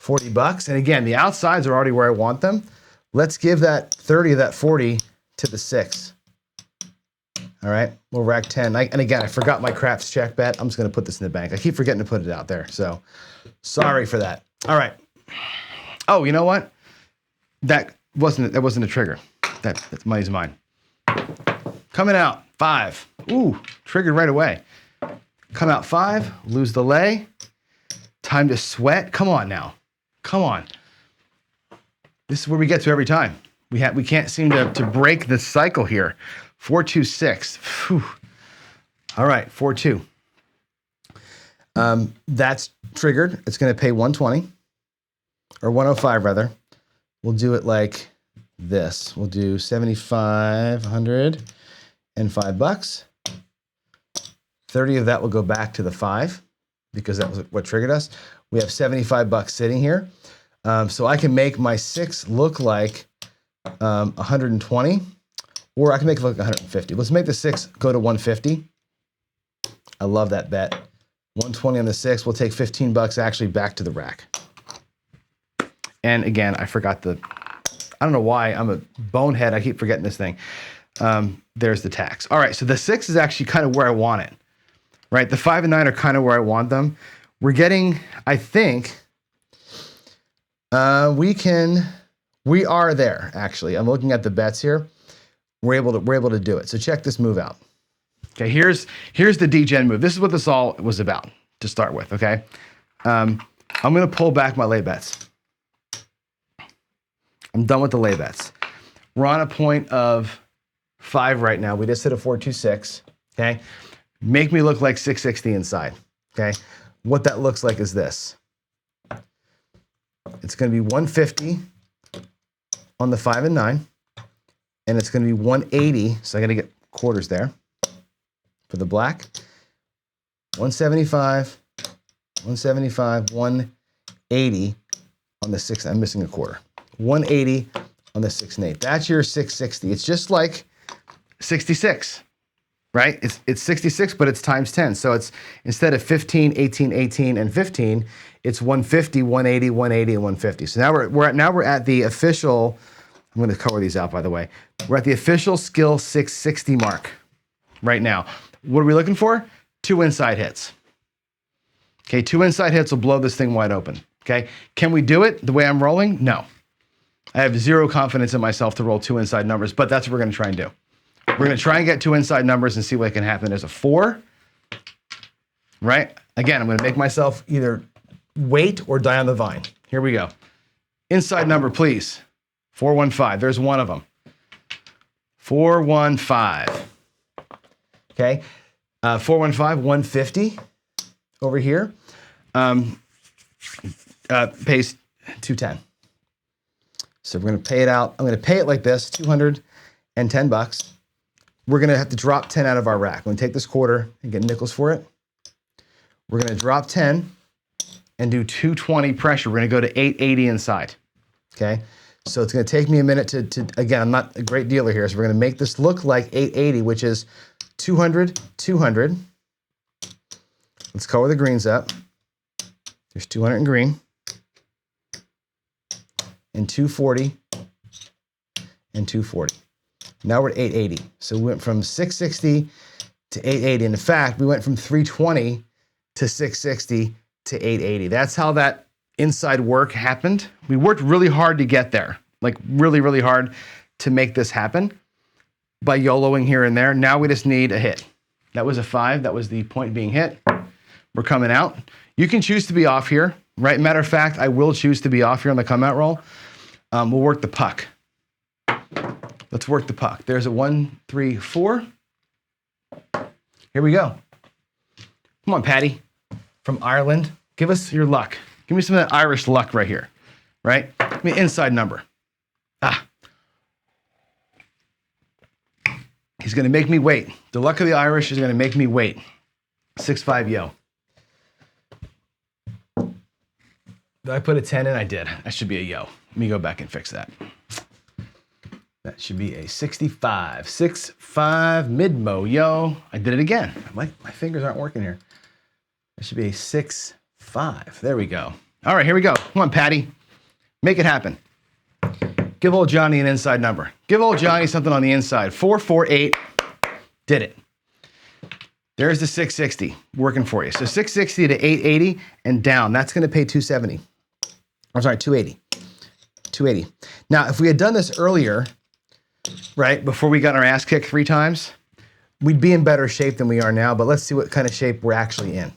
$40. And again, the outsides are already where I want them. Let's give that 30 of that 40 to the 6. All right, we'll rack 10. And again, I forgot my craps check bet. I'm just going to put this in the bank. I keep forgetting to put it out there. So sorry for that. All right. Oh, you know what? That wasn't a trigger. That money's mine. Coming out, 5. Ooh, triggered right away. Come out 5, lose the lay. Time to sweat. Come on now. Come on. This is where we get to every time. We can't seem to break the cycle here. 426. Whew. All right, 4-2. That's triggered. It's going to pay 120 or 105 rather. We'll do it like this. We'll do 75, 100, and $5. 30 of that will go back to the 5 because that was what triggered us. We have $75 sitting here. So I can make my 6 look like 120, or I can make it look like 150. Let's make the 6 go to 150. I love that bet. 120 on the 6. We'll take $15 actually back to the rack. And again, I forgot I don't know why, I'm a bonehead. I keep forgetting this thing. There's the tax. All right, so the 6 is actually kind of where I want it, right? The 5 and 9 are kind of where I want them. We're getting, I think, we are there, actually. I'm looking at the bets here. We're able to do it. So check this move out. Okay, here's the degen move. This is what this all was about to start with, okay? I'm going to pull back my lay bets. I'm done with the lay bets. We're on a point of 5 right now. We just hit a 426, okay? Make me look like 660 inside, okay? What that looks like is this. It's going to be 150 on the 5 and 9, and it's going to be 180, so I got to get quarters there for the black. 175, 175, 180 on the 6. I'm missing a quarter. 180 on the 6 and 8. That's your 660. It's just like 66, right? It's 66, but it's times 10. So it's instead of 15, 18, 18, and 15, it's 150, 180, 180, and 150. So now we're at the official. I'm going to color these out, by the way. We're at the official skill 660 mark right now. What are we looking for? 2 inside hits. Okay, 2 inside hits will blow this thing wide open. Okay, can we do it the way I'm rolling? No. I have 0 confidence in myself to roll 2 inside numbers, but that's what we're going to try and do. We're going to try and get 2 inside numbers and see what can happen. There's a 4, right? Again, I'm going to make myself either wait or die on the vine. Here we go. Inside number, please. 415. There's one of them. 415. Okay. 415, 150 over here. Pays 210. So we're going to pay it out. I'm going to pay it like this, $210. We're going to have to drop 10 out of our rack. I'm going to take this quarter and get nickels for it. We're going to drop 10 and do 220 pressure. We're going to go to 880 inside. Okay. So it's going to take me a minute to again, I'm not a great dealer here. So we're going to make this look like 880, which is 200, 200. Let's color the greens up. There's 200 in green. And 240 and 240. Now we're at 880. So we went from 660 to 880. And in fact, we went from 320 to 660 to 880. That's how that inside work happened. We worked really hard to get there, like really, really hard to make this happen by YOLOing here and there. Now we just need a hit. That was a 5. That was the point being hit. We're coming out. You can choose to be off here, right? Matter of fact, I will choose to be off here on the come out roll. We'll work the puck. Let's work the puck. There's a 1, 3, 4. Here we go. Come on, Patty from Ireland. Give us your luck. Give me some of that Irish luck right here, right? Give me an inside number. He's going to make me wait. The luck of the Irish is going to make me wait. 6-5 yo. Did I put a 10 in? I did. That should be a yo. Let me go back and fix that. That should be a 65. 6-5 mid-mo, yo. I did it again. My fingers aren't working here. That should be a 6-5. There we go. All right, here we go. Come on, Patty. Make it happen. Give old Johnny an inside number. Give old Johnny something on the inside. 4, 4, 8. Did it. There's the 660 working for you. So 660 to 880 and down. That's going to pay 270. I'm sorry, 280. 280. Now, if we had done this earlier, right, before we got our ass kicked 3 times, we'd be in better shape than we are now. But let's see what kind of shape we're actually in.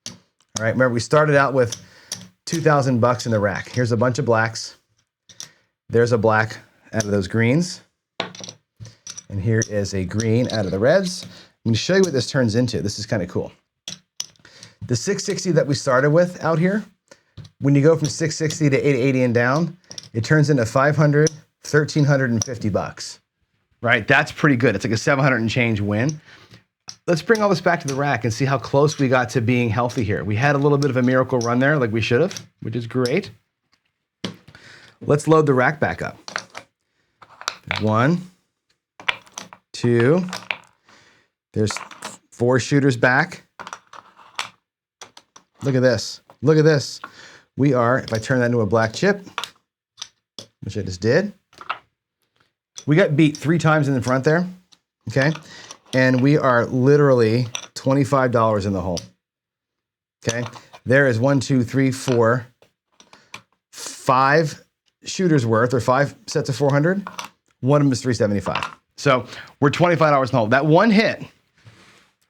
All right, remember we started out with 2,000 bucks in the rack. Here's a bunch of blacks. There's a black out of those greens. And here is a green out of the reds. I'm going to show you what this turns into. This is kind of cool. The 660 that we started with out here, when you go from 660 to 880 and down, it turns into 500, 1,350 bucks, right? That's pretty good. It's like a 700 and change win. Let's bring all this back to the rack and see how close we got to being healthy here. We had a little bit of a miracle run there like we should have, which is great. Let's load the rack back up. 1, 2. There's 4 shooters back. Look at this. Look at this. We are, if I turn that into a black chip, which I just did, we got beat 3 times in the front there, okay? And we are literally $25 in the hole, okay? There is 1, 2, 3, 4, 5 shooters worth, or 5 sets of 400. One of them is 375. So we're $25 in the hole. That one hit,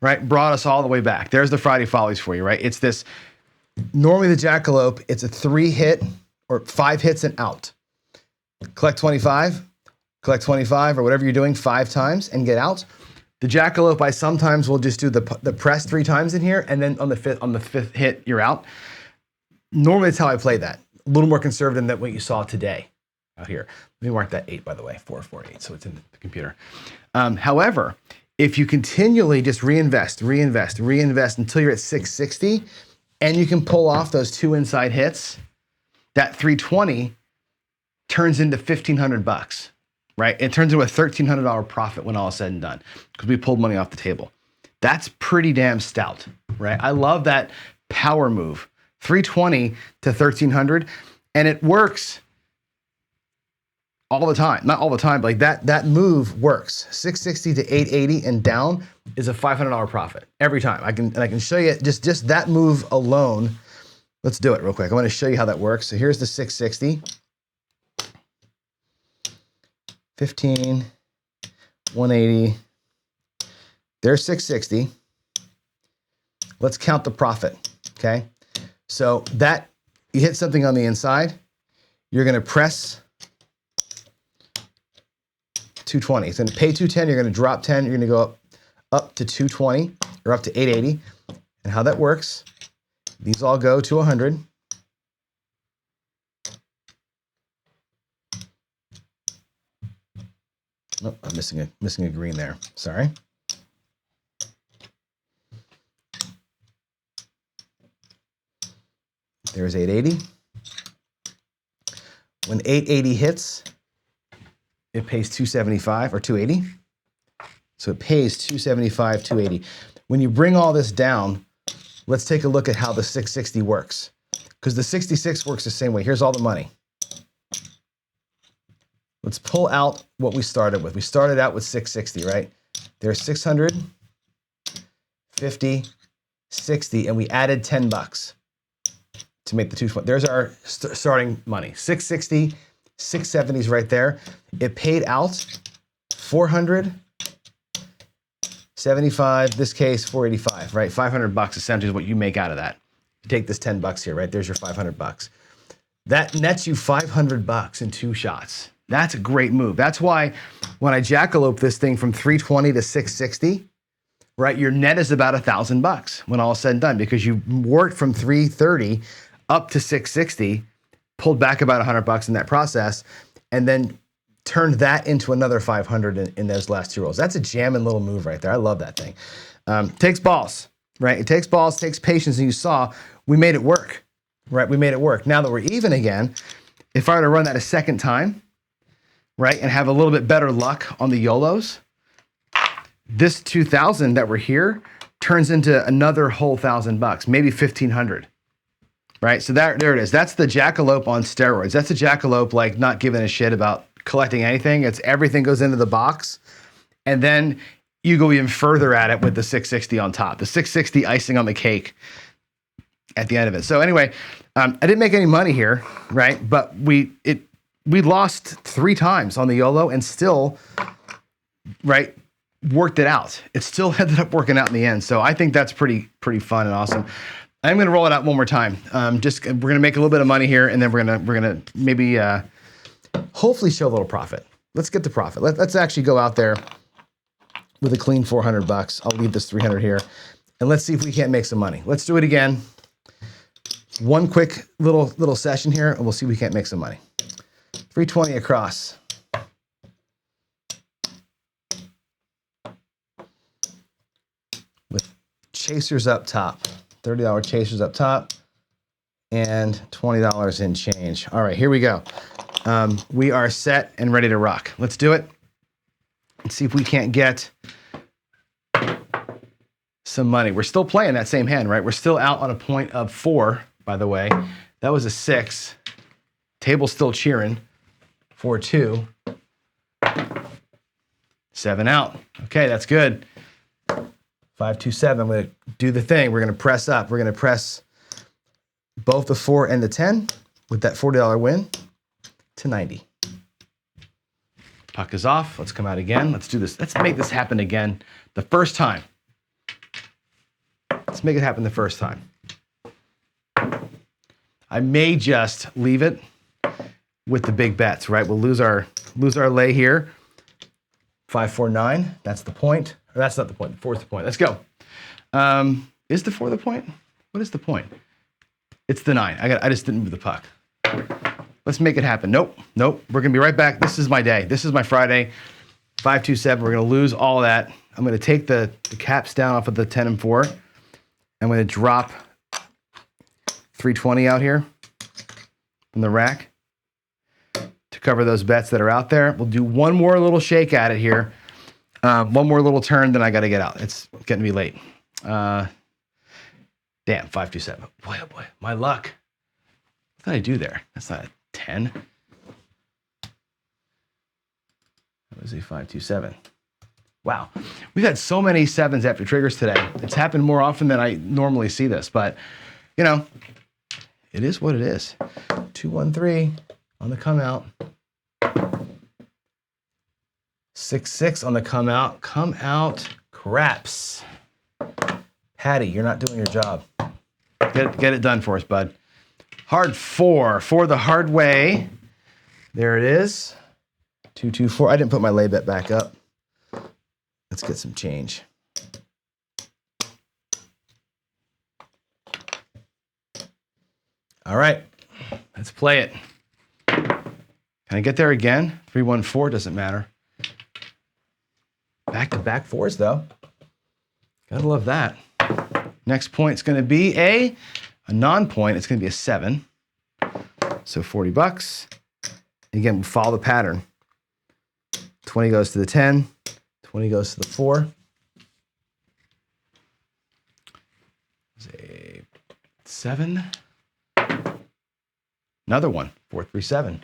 right, brought us all the way back. There's the Friday Follies for you, right? It's this, normally the Jackalope, it's a 3 hit or 5 hits and out. Collect 25, or whatever you're doing 5 times and get out. The Jackalope, I sometimes will just do the press 3 times in here, and then on the fifth hit, you're out. Normally, that's how I play that. A little more conservative than what you saw today out here. Let me mark that 8, by the way, 4, 4, 8, so it's in the computer. However, if you continually just reinvest until you're at 660, and you can pull off those 2 inside hits, that 320 turns into 1,500 bucks, right? It turns into a $1,300 profit when all is said and done because we pulled money off the table. That's pretty damn stout, right? I love that power move. 320 to 1,300, and it works all the time. Not all the time, but like that move works. 660 to 880 and down is a $500 profit every time. I can show you just that move alone. Let's do it real quick. I want to show you how that works. So here's the 660. 15, 180. There's 660. Let's count the profit, okay? So that, you hit something on the inside, you're gonna press 220. It's gonna pay 210, you're gonna drop 10, you're gonna go up to 220, or up to 880. And how that works, these all go to 100. Oh, I'm missing a green there, sorry. There's 880. When 880 hits, it pays 275 or 280. So it pays 275, 280. When you bring all this down, let's take a look at how the 660 works. Because the 66 works the same way. Here's all the money. Let's pull out what we started with. We started out with 660, right? There's 600, 50, 60, and we added 10 bucks. To make the 220. There's our starting money. 660, 670 is right there. It paid out 475, this case 485, right? 500 bucks essentially is what you make out of that. You take this 10 bucks here, right? There's your 500 bucks. That nets you 500 bucks in 2 shots. That's a great move. That's why when I jackalope this thing from 320 to 660, right, your net is about $1,000 when all is said and done, because you worked from 330 up to 660, pulled back about $100 in that process, and then turned that into another 500 in those last 2 rolls. That's a jamming little move right there. I love that thing. Takes balls, right? It takes balls, takes patience, and you saw we made it work, right? We made it work. Now that we're even again, if I were to run that a second time, right, and have a little bit better luck on the YOLOs, this 2,000 that we're here turns into another whole $1,000, maybe 1,500, right? So there it is. That's the jackalope on steroids. That's a jackalope like not giving a shit about collecting anything. It's everything goes into the box, and then you go even further at it with the 660 on top. The 660 icing on the cake at the end of it. So anyway, I didn't make any money here, right? But we lost 3 times on the YOLO and still, right, worked it out. It still ended up working out in the end. So I think that's pretty fun and awesome. I'm gonna roll it out one more time. We're gonna make a little bit of money here, and then we're gonna maybe hopefully show a little profit. Let's get the profit. Let's actually go out there with a clean $400. I'll leave this 300 here, and let's see if we can't make some money. Let's do it again. One quick little session here, and we'll see if we can't make some money. 320 across. With chasers up top, $30 chasers up top, and $20 in change. All right, here we go. We are set and ready to rock. Let's do it. Let's see if we can't get some money. We're still playing that same hand, right? We're still out on a point of 4, by the way. That was a 6. Table's still cheering. 4-2. 7 out. Okay, that's good. 5-2-7. I'm going to do the thing. We're going to press up. We're going to press both the 4 and the 10 with that $40 win to 90. Puck is off. Let's come out again. Let's do this. Let's make this happen again the first time. Let's make it happen the first time. I may just leave it with the big bets, right? We'll lose our lay here. 5-4-9. That's the point. Or that's not the point. 4's the point. Let's go. Is the 4 the point? What is the point? It's the 9. I just didn't move the puck. Let's make it happen. Nope. We're gonna be right back. This is my day. This is my Friday. 5-2-7. We're gonna lose all of that. I'm gonna take the caps down off of the 10 and 4. I'm gonna drop 320 out here from the rack to cover those bets that are out there. We'll do one more little shake at it here. One more little turn, then I got to get out. It's getting to be late. Damn, 5-2-7. Boy, oh boy, my luck. What did I do there? That's not a 10. That was a 5-2-7. Wow, we've had so many 7s after triggers today. It's happened more often than I normally see this, but you know, it is what it is. 2-1-3 on the come out. 6-6 on the come out. Come out, craps. Patty, you're not doing your job. Get it done for us, bud. Hard 4 for the hard way. There it is. 2-2-4. I didn't put my lay bet back up. Let's get some change. All right, let's play it. Can I get there again? 3-1-4 doesn't matter. Back-to-back 4s though. Gotta love that. Next point's gonna be a non-point. It's gonna be a 7. So $40. Again, we'll follow the pattern. 20 goes to the 10. 20 goes to the 4. There's a 7. Another one, 4-3-7.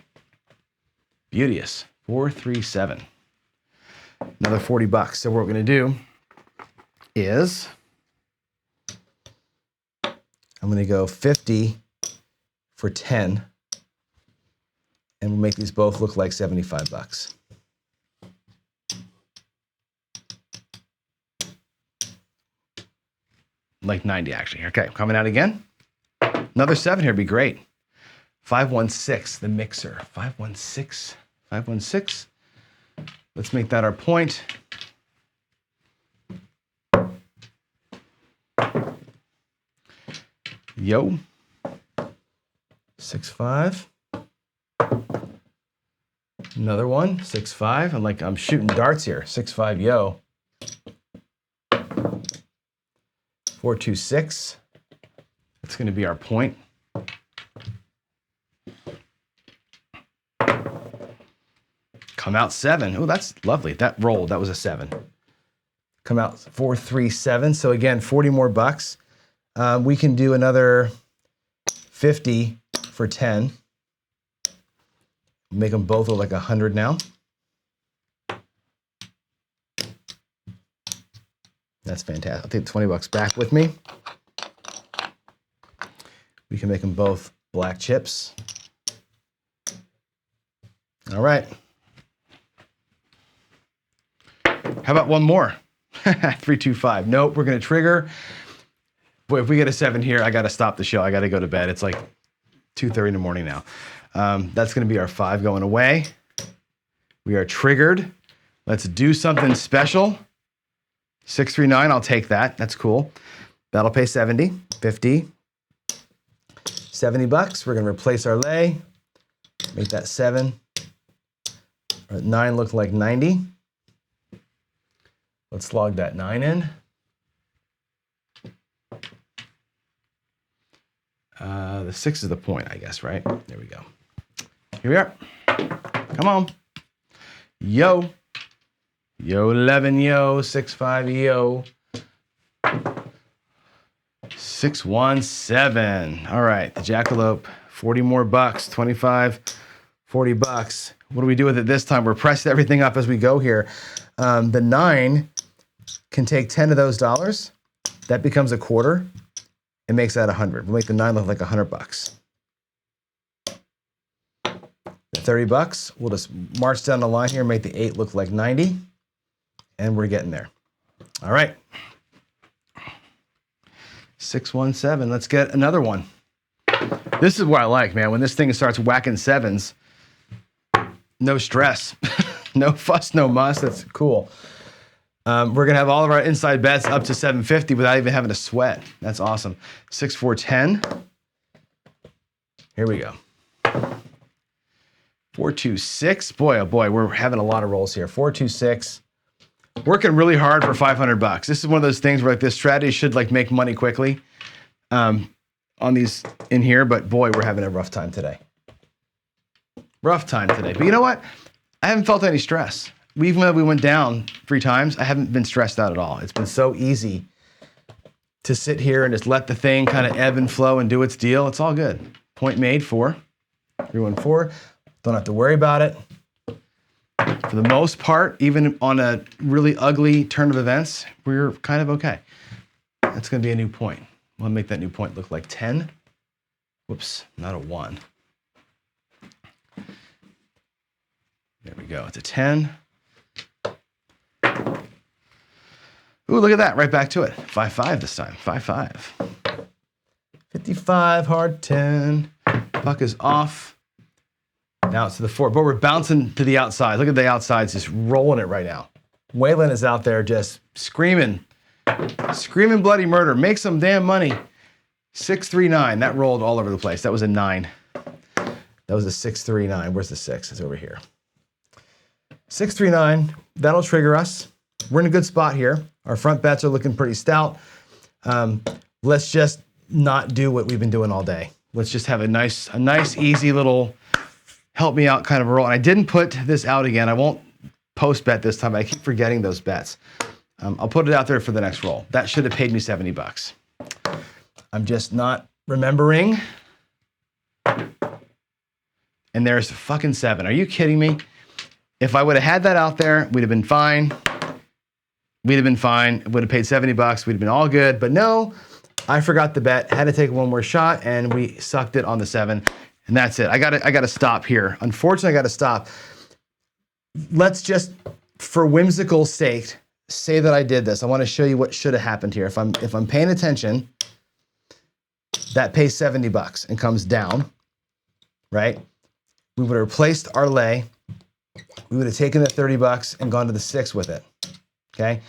Beauteous, 4-3-7. Another $40. So what we're gonna do is, I'm gonna go 50 for 10, and we'll make these both look like $75. Like 90 actually. Okay, coming out again. Another 7 here would be great. 5-1-6, the mixer. 5-1-6 516. Let's make that our point. Yo. 6-5. Another one, 6-5. I'm shooting darts here. 6-5, yo. 4-2-6. That's going to be our point. Come out 7. Oh, that's lovely. That rolled. That was a 7. Come out 4-3-7. So again, 40 more bucks. We can do another 50 for 10. Make them both look like 100 now. That's fantastic. I'll take 20 bucks back with me. We can make them both black chips. All right. How about one more? 3-2-5. Nope, we're going to trigger. Boy, if we get a 7 here, I got to stop the show. I got to go to bed. It's like 2:30 in the morning now. That's going to be our 5 going away. We are triggered. Let's do something special. 639, I'll take that. That's cool. That'll pay 70, 50, 70 bucks. We're going to replace our lay. Make that 7. Or 9 look like 90. Let's log that 9 in. The 6 is the point, I guess, right? There we go. Here we are. Come on. Yo. Yo 11, yo. 6-5, yo. 617. All right, the Jackalope, 40 more bucks, 25, 40 bucks. What do we do with it this time? We're pressing everything up as we go here. The 9 can take 10 of those dollars. That becomes a quarter. It makes that 100. We'll make the 9 look like 100 bucks. The 30 bucks, we'll just march down the line here and make the 8 look like 90. And we're getting there. All right. 617, let's get another one. This is what I like, man. When this thing starts whacking 7s, no stress, no fuss, no muss. That's cool. We're gonna have all of our inside bets up to 750 without even having to sweat. That's awesome. 6-4-10. Here we go. 4-2-6. Boy, oh boy, we're having a lot of rolls here. 4-2-6. Working really hard for 500 bucks. This is one of those things where like this strategy should like make money quickly on these in here, but boy, we're having a rough time today. Rough time today. But you know what? I haven't felt any stress. Even though we went down 3 times, I haven't been stressed out at all. It's been so easy to sit here and just let the thing kind of ebb and flow and do its deal. It's all good. Point made, 4. 3-1-4. Don't have to worry about it. For the most part, even on a really ugly turn of events, we're kind of okay. That's going to be a new point. We'll make that new point look like 10. Whoops, not a 1. There we go. It's a 10. Ooh, look at that. Right back to it. 5-5 this time. 5-5. 55, hard 10. Puck is off. Now it's to the 4, but we're bouncing to the outside. Look at the outsides, just rolling it right now. Waylon is out there just screaming bloody murder. Make some damn money. 6-3-9. That rolled all over the place. That was a 9. That was a 6-3-9. Where's the 6? It's over here. 6-3-9. That'll trigger us. We're in a good spot here. Our front bets are looking pretty stout. Let's just not do what we've been doing all day. Let's just have a nice, easy little help me out kind of a roll. And I didn't put this out again. I won't post bet this time. I keep forgetting those bets. I'll put it out there for the next roll. That should have paid me 70 bucks. I'm just not remembering. And there's a fucking 7. Are you kidding me? If I would have had that out there, we'd have been fine. We'd have been fine. Would have paid 70 bucks. We'd have been all good. But no, I forgot the bet. Had to take one more shot, and we sucked it on the 7. And that's it. I gotta stop here. Unfortunately, I gotta stop. Let's just, for whimsical sake, say that I did this. I want to show you what should have happened here. If I'm paying attention, that pays 70 bucks and comes down, right? We would have replaced our lay we would have taken the 30 bucks and gone to the 6 with it, okay?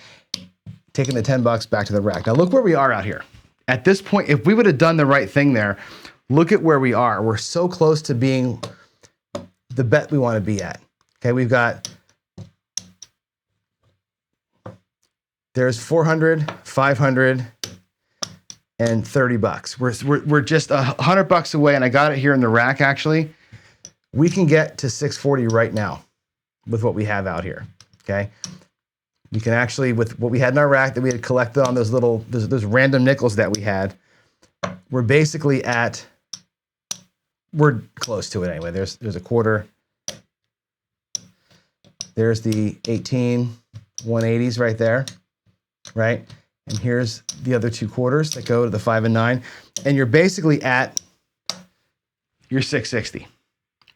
Taking the 10 bucks back to the rack. Now look where we are out here. At this point, if we would have done the right thing there, look at where we are. We're so close to being the bet we want to be at. Okay, we've got, there's 400, 500, and 30 bucks. We're just 100 bucks away, and I got it here in the rack actually. We can get to 640 right now with what we have out here, okay? You can actually, with what we had in our rack that we had collected on those little, those random nickels that we had, we're basically at, we're close to it anyway. There's a quarter. There's the 18 180s right there, right? And here's the other 2 quarters that go to the 5 and 9. And you're basically at your 660,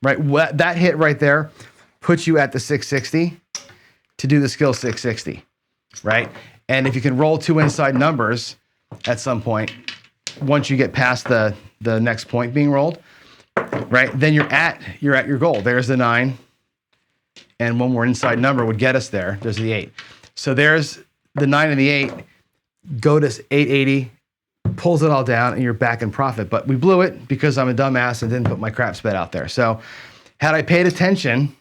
right? That hit right there puts you at the 660 to do the skill 660, right? And if you can roll 2 inside numbers at some point, once you get past the next point being rolled, right? Then you're at your goal. There's the 9, and one more inside number would get us there. There's the 8. So there's the 9 and the 8. Go to 880, pulls it all down, and you're back in profit. But we blew it because I'm a dumbass and didn't put my craps bet out there. So had I paid attention,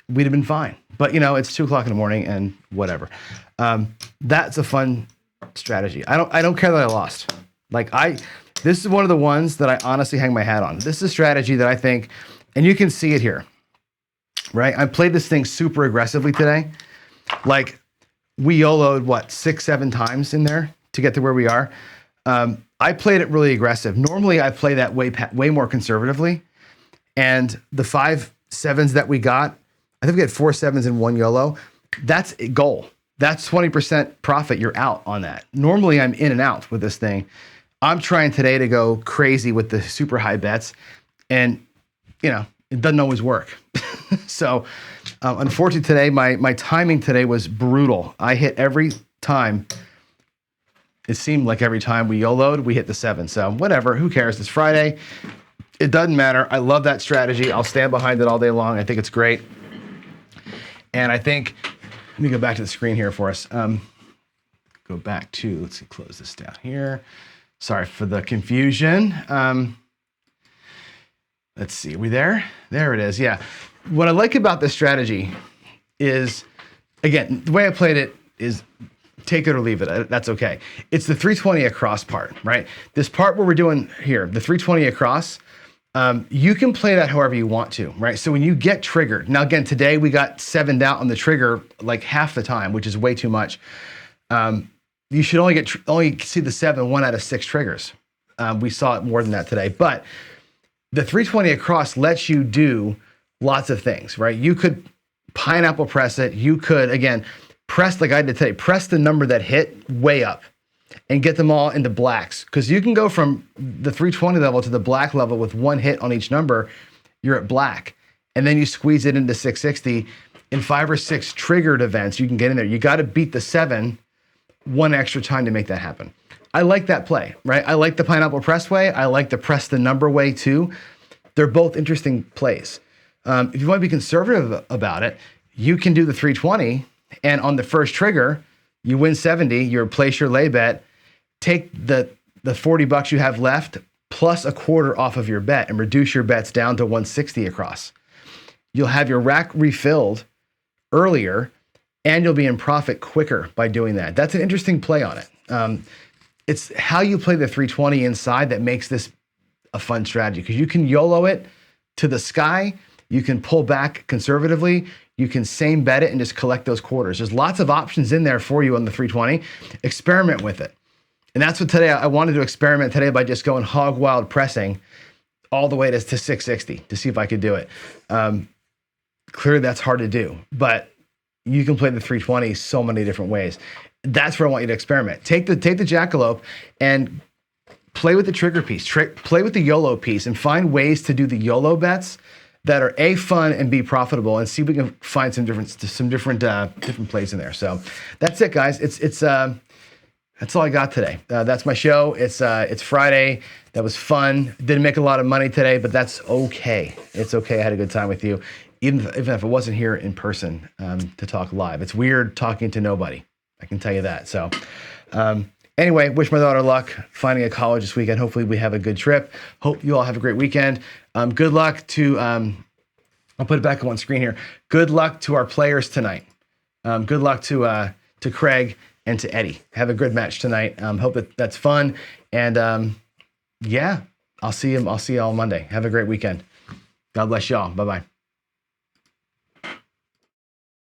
we'd have been fine. But you know, it's 2 o'clock in the morning and whatever. That's a fun strategy. I don't care that I lost. Like this is one of the ones that I honestly hang my hat on. This is a strategy that I think, and you can see it here, right? I played this thing super aggressively today. Like we YOLO'd what, 6, 7 times in there to get to where we are. I played it really aggressive. Normally I play that way more conservatively. And the 5 7s that we got, I think we had 4 7s in 1 YOLO. That's a goal. That's 20% profit. You're out on that. Normally I'm in and out with this thing. I'm trying today to go crazy with the super high bets, and you know, it doesn't always work. So unfortunately today, my timing today was brutal. I hit every time. It seemed like every time we YOLO'd, we hit the 7. So whatever, who cares? It's Friday. It doesn't matter. I love that strategy. I'll stand behind it all day long. I think it's great. And I think, let me go back to the screen here for us. Go back to, let's see, close this down here. Sorry for the confusion. Let's see, are we there? There it is, yeah. What I like about this strategy is, again, the way I played it is take it or leave it. That's okay. It's the 320 across part, right? This part where we're doing here, the 320 across, you can play that however you want to, right? So when you get triggered, now again, today we got 7'd out on the trigger like half the time, which is way too much. You should only see the 7 1 out of 6 triggers. We saw it more than that today, but the 320 across lets you do lots of things, right? You could pineapple press it. You could, again, press like I did today, press the number that hit way up and get them all into blacks. Because you can go from the 320 level to the black level with 1 hit on each number, you're at black. And then you squeeze it into 660. In 5 or 6 triggered events, you can get in there. You got to beat the 7 1 extra time to make that happen. I like that play, right? I like the pineapple press way. I like the press the number way too. They're both interesting plays. If you want to be conservative about it, you can do the 320, and on the first trigger, you win 70, you replace your lay bet, take the 40 bucks you have left plus a quarter off of your bet and reduce your bets down to 160 across. You'll have your rack refilled earlier, and you'll be in profit quicker by doing that. That's an interesting play on it. It's how you play the 320 inside that makes this a fun strategy, because you can YOLO it to the sky, you can pull back conservatively, you can same bet it and just collect those quarters. There's lots of options in there for you on the 320. Experiment with it. And that's what today, I wanted to experiment today by just going hog wild pressing all the way to 660 to see if I could do it. Clearly that's hard to do, but you can play the 320 so many different ways. That's where I want you to experiment. Take the Jackalope and play with the trigger piece, play with the YOLO piece, and find ways to do the YOLO bets that are A, fun, and B, profitable, and see if we can find some different plays in there. So that's it, guys. That's all I got today. That's my show. It's Friday. That was fun. Didn't make a lot of money today, but that's okay. It's okay. I had a good time with you. even if it wasn't here in person to talk live. It's weird talking to nobody. I can tell you that. So anyway, wish my daughter luck finding a college this weekend. Hopefully we have a good trip. Hope you all have a great weekend. Good luck to, I'll put it back on screen here. Good luck to our players tonight. Good luck to Craig and to Eddie. Have a good match tonight. Hope that's fun. And yeah, I'll see you all Monday. Have a great weekend. God bless y'all. Bye-bye.